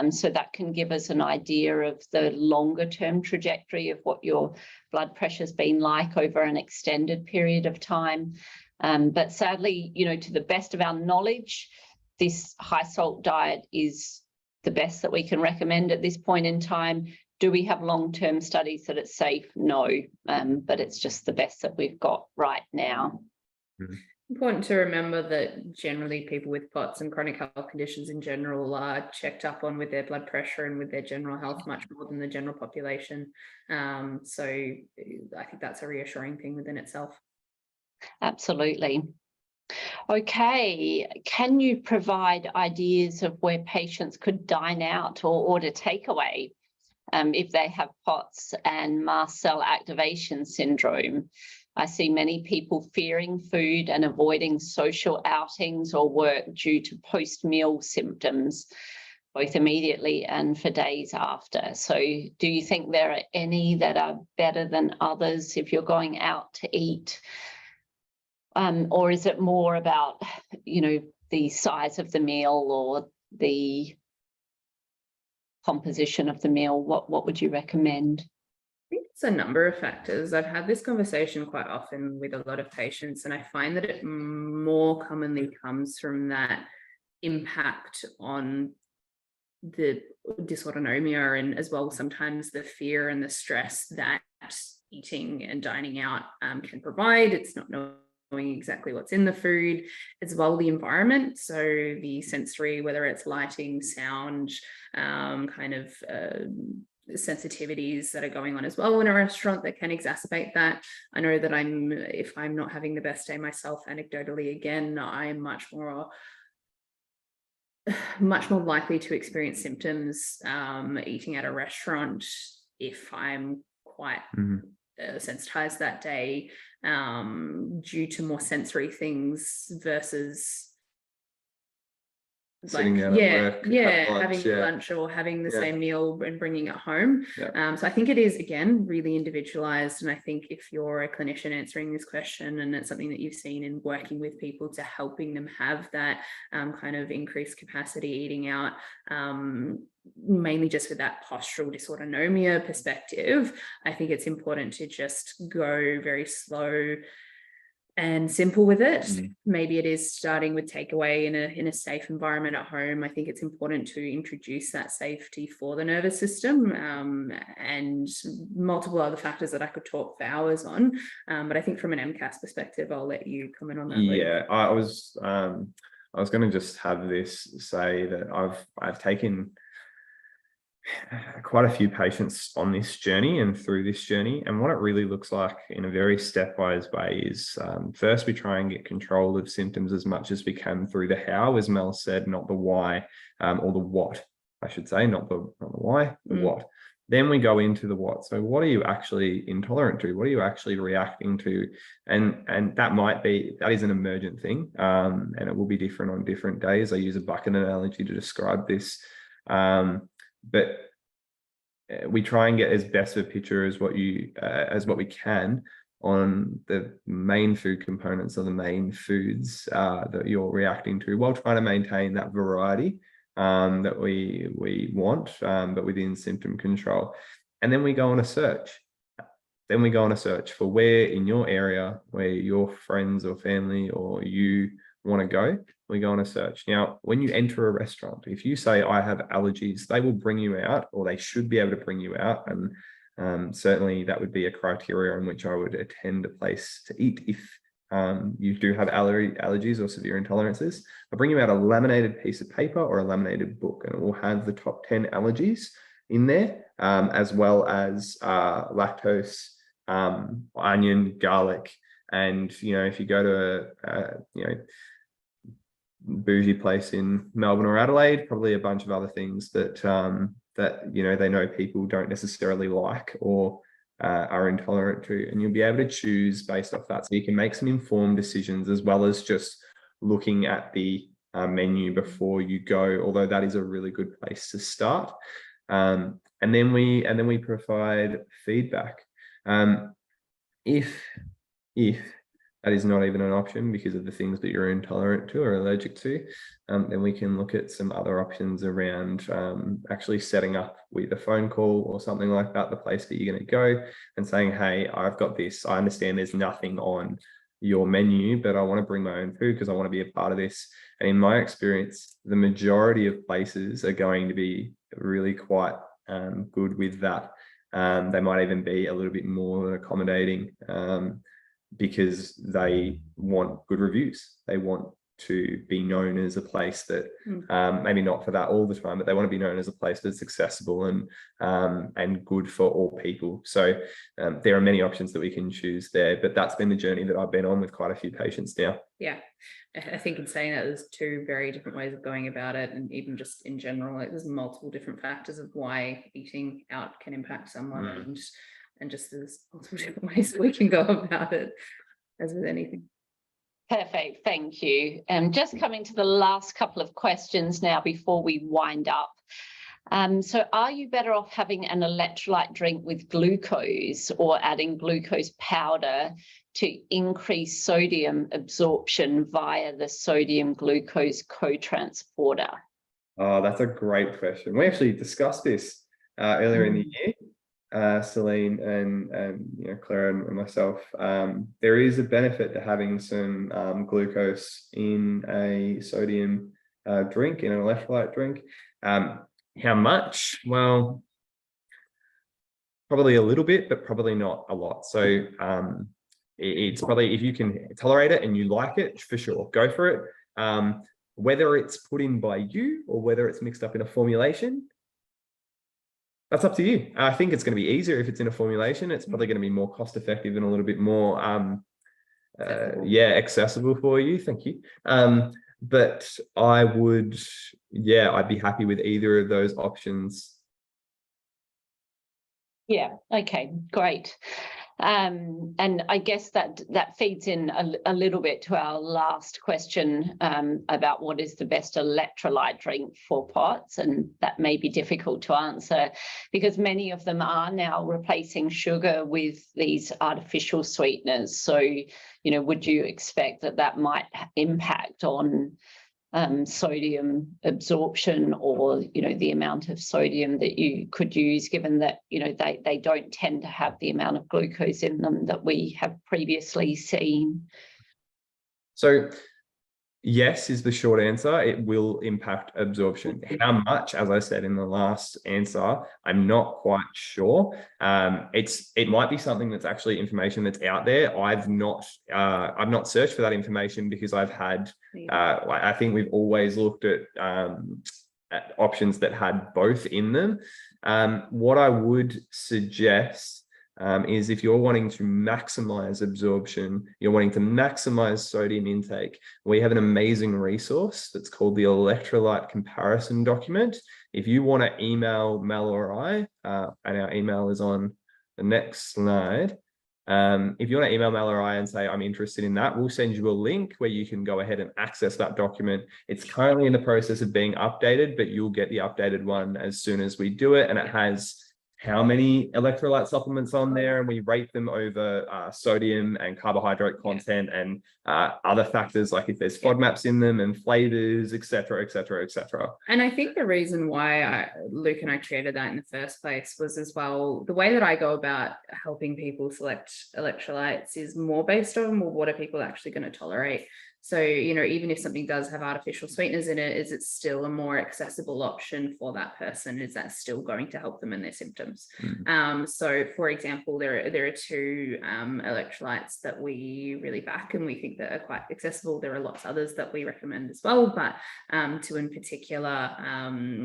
[SPEAKER 1] So that can give us an idea of the longer term trajectory of what your blood pressure's been like over an extended period of time. But sadly, to the best of our knowledge, this high salt diet is the best that we can recommend at this point in time. Do we have long-term studies that it's safe? No, but it's just the best that we've got right now.
[SPEAKER 3] Important to remember that generally people with POTS and chronic health conditions in general are checked up on with their blood pressure and with their general health much more than the general population. So I think that's a reassuring thing within itself.
[SPEAKER 1] Absolutely. Okay, can you provide ideas of where patients could dine out or order takeaway if they have POTS and mast cell activation syndrome? I see many people fearing food and avoiding social outings or work due to post-meal symptoms, both immediately and for days after. So do you think there are any that are better than others if you're going out to eat? Or is it more about, the size of the meal or the composition of the meal? What would you recommend?
[SPEAKER 3] I think it's a number of factors. I've had this conversation quite often with a lot of patients, and I find that it more commonly comes from that impact on the dysautonomia, and as well sometimes the fear and the stress that eating and dining out can provide. It's not knowing exactly what's in the food, as well the environment, so the sensory, whether it's lighting, sound, sensitivities that are going on as well in a restaurant that can exacerbate that. I know that if I'm not having the best day myself, anecdotally, again, I'm much more likely to experience symptoms eating at a restaurant if I'm quite sensitized that day, due to more sensory things versus
[SPEAKER 4] sitting down at work,
[SPEAKER 3] having lunch or having the same meal and bringing it home. So I think it is, again, really individualized. And I think if you're a clinician answering this question and it's something that you've seen in working with people to helping them have that kind of increased capacity eating out, mainly just with that postural dysautonomia perspective, I think it's important to just go very slow and simple with it.
[SPEAKER 2] Mm.
[SPEAKER 3] Maybe it is starting with takeaway in a safe environment at home. I think it's important to introduce that safety for the nervous system, and multiple other factors that I could talk for hours on. But I think from an MCAS perspective, I'll let you comment on that.
[SPEAKER 2] Yeah, I was going to just have this say that I've taken quite a few patients on this journey and through this journey, and what it really looks like in a very stepwise way is first we try and get control of symptoms as much as we can through the how, as Mel said, not the why, or the what, I should say, not the why, the what. Then we go into the what. So what are you actually intolerant to? What are you actually reacting to? And that is an emergent thing, and it will be different on different days. I use a bucket analogy to describe this. But we try and get as best of a picture as what we can on the main food components or the main foods that you're reacting to, while trying to maintain that variety that we want, but within symptom control. And then we go on a search. Then we go on a search for where in your area, where your friends or family or you want to go. We go on a search. Now, when you enter a restaurant, if you say, I have allergies, they will bring you out, or they should be able to bring you out. And certainly that would be a criteria on which I would attend a place to eat if you do have allergies or severe intolerances. I'll bring you out a laminated piece of paper or a laminated book, and it will have the top 10 allergies in there, as well as lactose, onion, garlic. And, if you go to a bougie place in Melbourne or Adelaide, probably a bunch of other things that they know people don't necessarily like or are intolerant to, and you'll be able to choose based off that, so you can make some informed decisions, as well as just looking at the menu before you go, although that is a really good place to start. And then we provide feedback. If that is not even an option because of the things that you're intolerant to or allergic to, then we can look at some other options around actually setting up with a phone call or something like that, the place that you're going to go, and saying, hey, I've got this. I understand there's nothing on your menu, but I want to bring my own food because I want to be a part of this. And in my experience, the majority of places are going to be really quite good with that. They might even be a little bit more accommodating, because they want good reviews. They want to be known as a place that, maybe not for that all the time, but they want to be known as a place that's accessible and good for all people. So there are many options that we can choose there, but that's been the journey that I've been on with quite a few patients now.
[SPEAKER 3] Yeah, I think in saying that, there's two very different ways of going about it, and even just in general, like there's multiple different factors of why eating out can impact someone, and just there's multiple different ways that we can go about it, as with anything.
[SPEAKER 1] Perfect, thank you. Just coming to the last couple of questions now before we wind up. So are you better off having an electrolyte drink with glucose or adding glucose powder to increase sodium absorption via the sodium glucose co-transporter?
[SPEAKER 2] Oh, that's a great question. We actually discussed this earlier in the year. Celine and Claire and myself, there is a benefit to having some glucose in a sodium drink, in an electrolyte drink. How much? Well, probably a little bit, but probably not a lot. So it's probably, if you can tolerate it and you like it, for sure, go for it. Whether it's put in by you or whether it's mixed up in a formulation, that's up to you. I think it's going to be easier if it's in a formulation. It's probably going to be more cost effective and a little bit more, accessible for you. Thank you. But I would, I'd be happy with either of those options.
[SPEAKER 1] Yeah, okay, great. And I guess that feeds in a little bit to our last question about what is the best electrolyte drink for POTS, and that may be difficult to answer because many of them are now replacing sugar with these artificial sweeteners. So, would you expect that might impact on sodium absorption, or the amount of sodium that you could use, given that they don't tend to have the amount of glucose in them that we have previously seen?
[SPEAKER 2] So yes is the short answer. It will impact absorption. How much, as I said in the last answer, I'm not quite sure. It might be something that's actually information that's out there. I've not searched for that information because I've had I think we've always looked at options that had both in them. What I would suggest is if you're wanting to maximize absorption, you're wanting to maximize sodium intake, we have an amazing resource that's called the electrolyte comparison document. If you want to email Mel or I, and our email is on the next slide. If you want to email Mel or I and say, I'm interested in that, we'll send you a link where you can go ahead and access that document. It's currently in the process of being updated, but you'll get the updated one as soon as we do it. And it has how many electrolyte supplements on there, and we rate them over sodium and carbohydrate content and other factors like if there's FODMAPs in them and flavors, et cetera, et cetera, et cetera.
[SPEAKER 3] And I think the reason why Luke and I created that in the first place was as well, the way that I go about helping people select electrolytes is more based on, well, what are people actually going to tolerate? So, you know, even if something does have artificial sweeteners in it, is it still a more accessible option for that person? Is that still going to help them in their symptoms? So, for example, there are two electrolytes that we really back and we think that are quite accessible. There are lots of others that we recommend as well, but two in particular,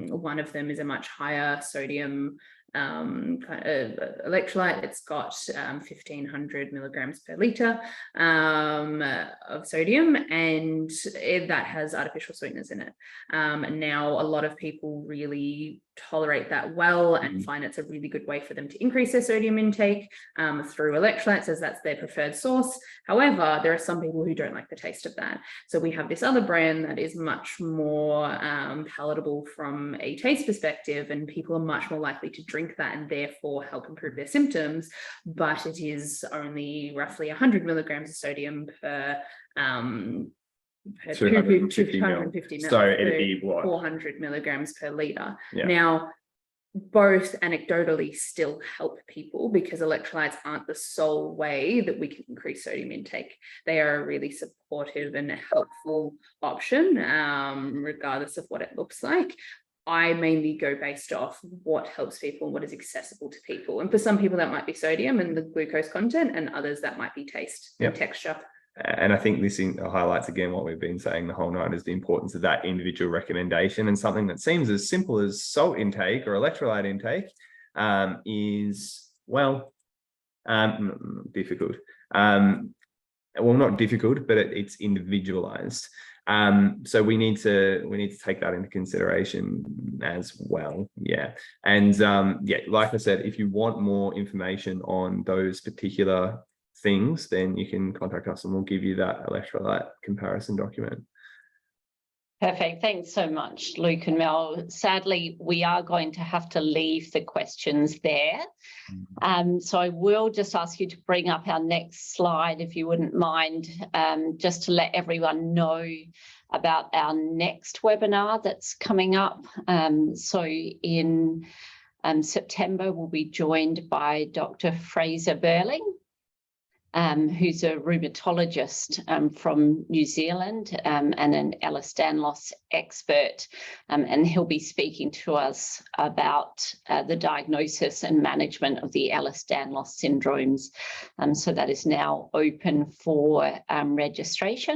[SPEAKER 3] one of them is a much higher sodium kind of electrolyte. It's got 1500 milligrams per liter of sodium, and that has artificial sweeteners in it. Now, a lot of people really tolerate that well and find it's a really good way for them to increase their sodium intake through electrolytes, as that's their preferred source. However, there are some people who don't like the taste of that. So we have this other brand that is much more palatable from a taste perspective, and people are much more likely to drink that and therefore help improve their symptoms. But it is only roughly 100 milligrams of sodium per 250 mil.
[SPEAKER 2] So it'd be what?
[SPEAKER 3] 400 milligrams per liter.
[SPEAKER 2] Yeah.
[SPEAKER 3] Now, both anecdotally still help people because electrolytes aren't the sole way that we can increase sodium intake. They are a really supportive and helpful option, regardless of what it looks like. I mainly go based off what helps people and what is accessible to people. And for some people that might be sodium and the glucose content, and others that might be taste and texture.
[SPEAKER 2] And I think this highlights again what we've been saying the whole night, is the importance of that individual recommendation. And something that seems as simple as salt intake or electrolyte intake is, well, difficult. Well, not difficult, but it's individualized. So we need to take that into consideration as well. Yeah. And yeah, like I said, if you want more information on those particular things, then you can contact us and we'll give you that electrolyte comparison document.
[SPEAKER 1] Perfect. Thanks so much, Luke and Mel. Sadly, we are going to have to leave the questions there. So I will just ask you to bring up our next slide, if you wouldn't mind, just to let everyone know about our next webinar that's coming up. So in September, we'll be joined by Dr. Fraser Burling, who's a rheumatologist from New Zealand and an Ehlers-Danlos expert. And he'll be speaking to us about the diagnosis and management of the Ehlers-Danlos syndromes. So that is now open for registration.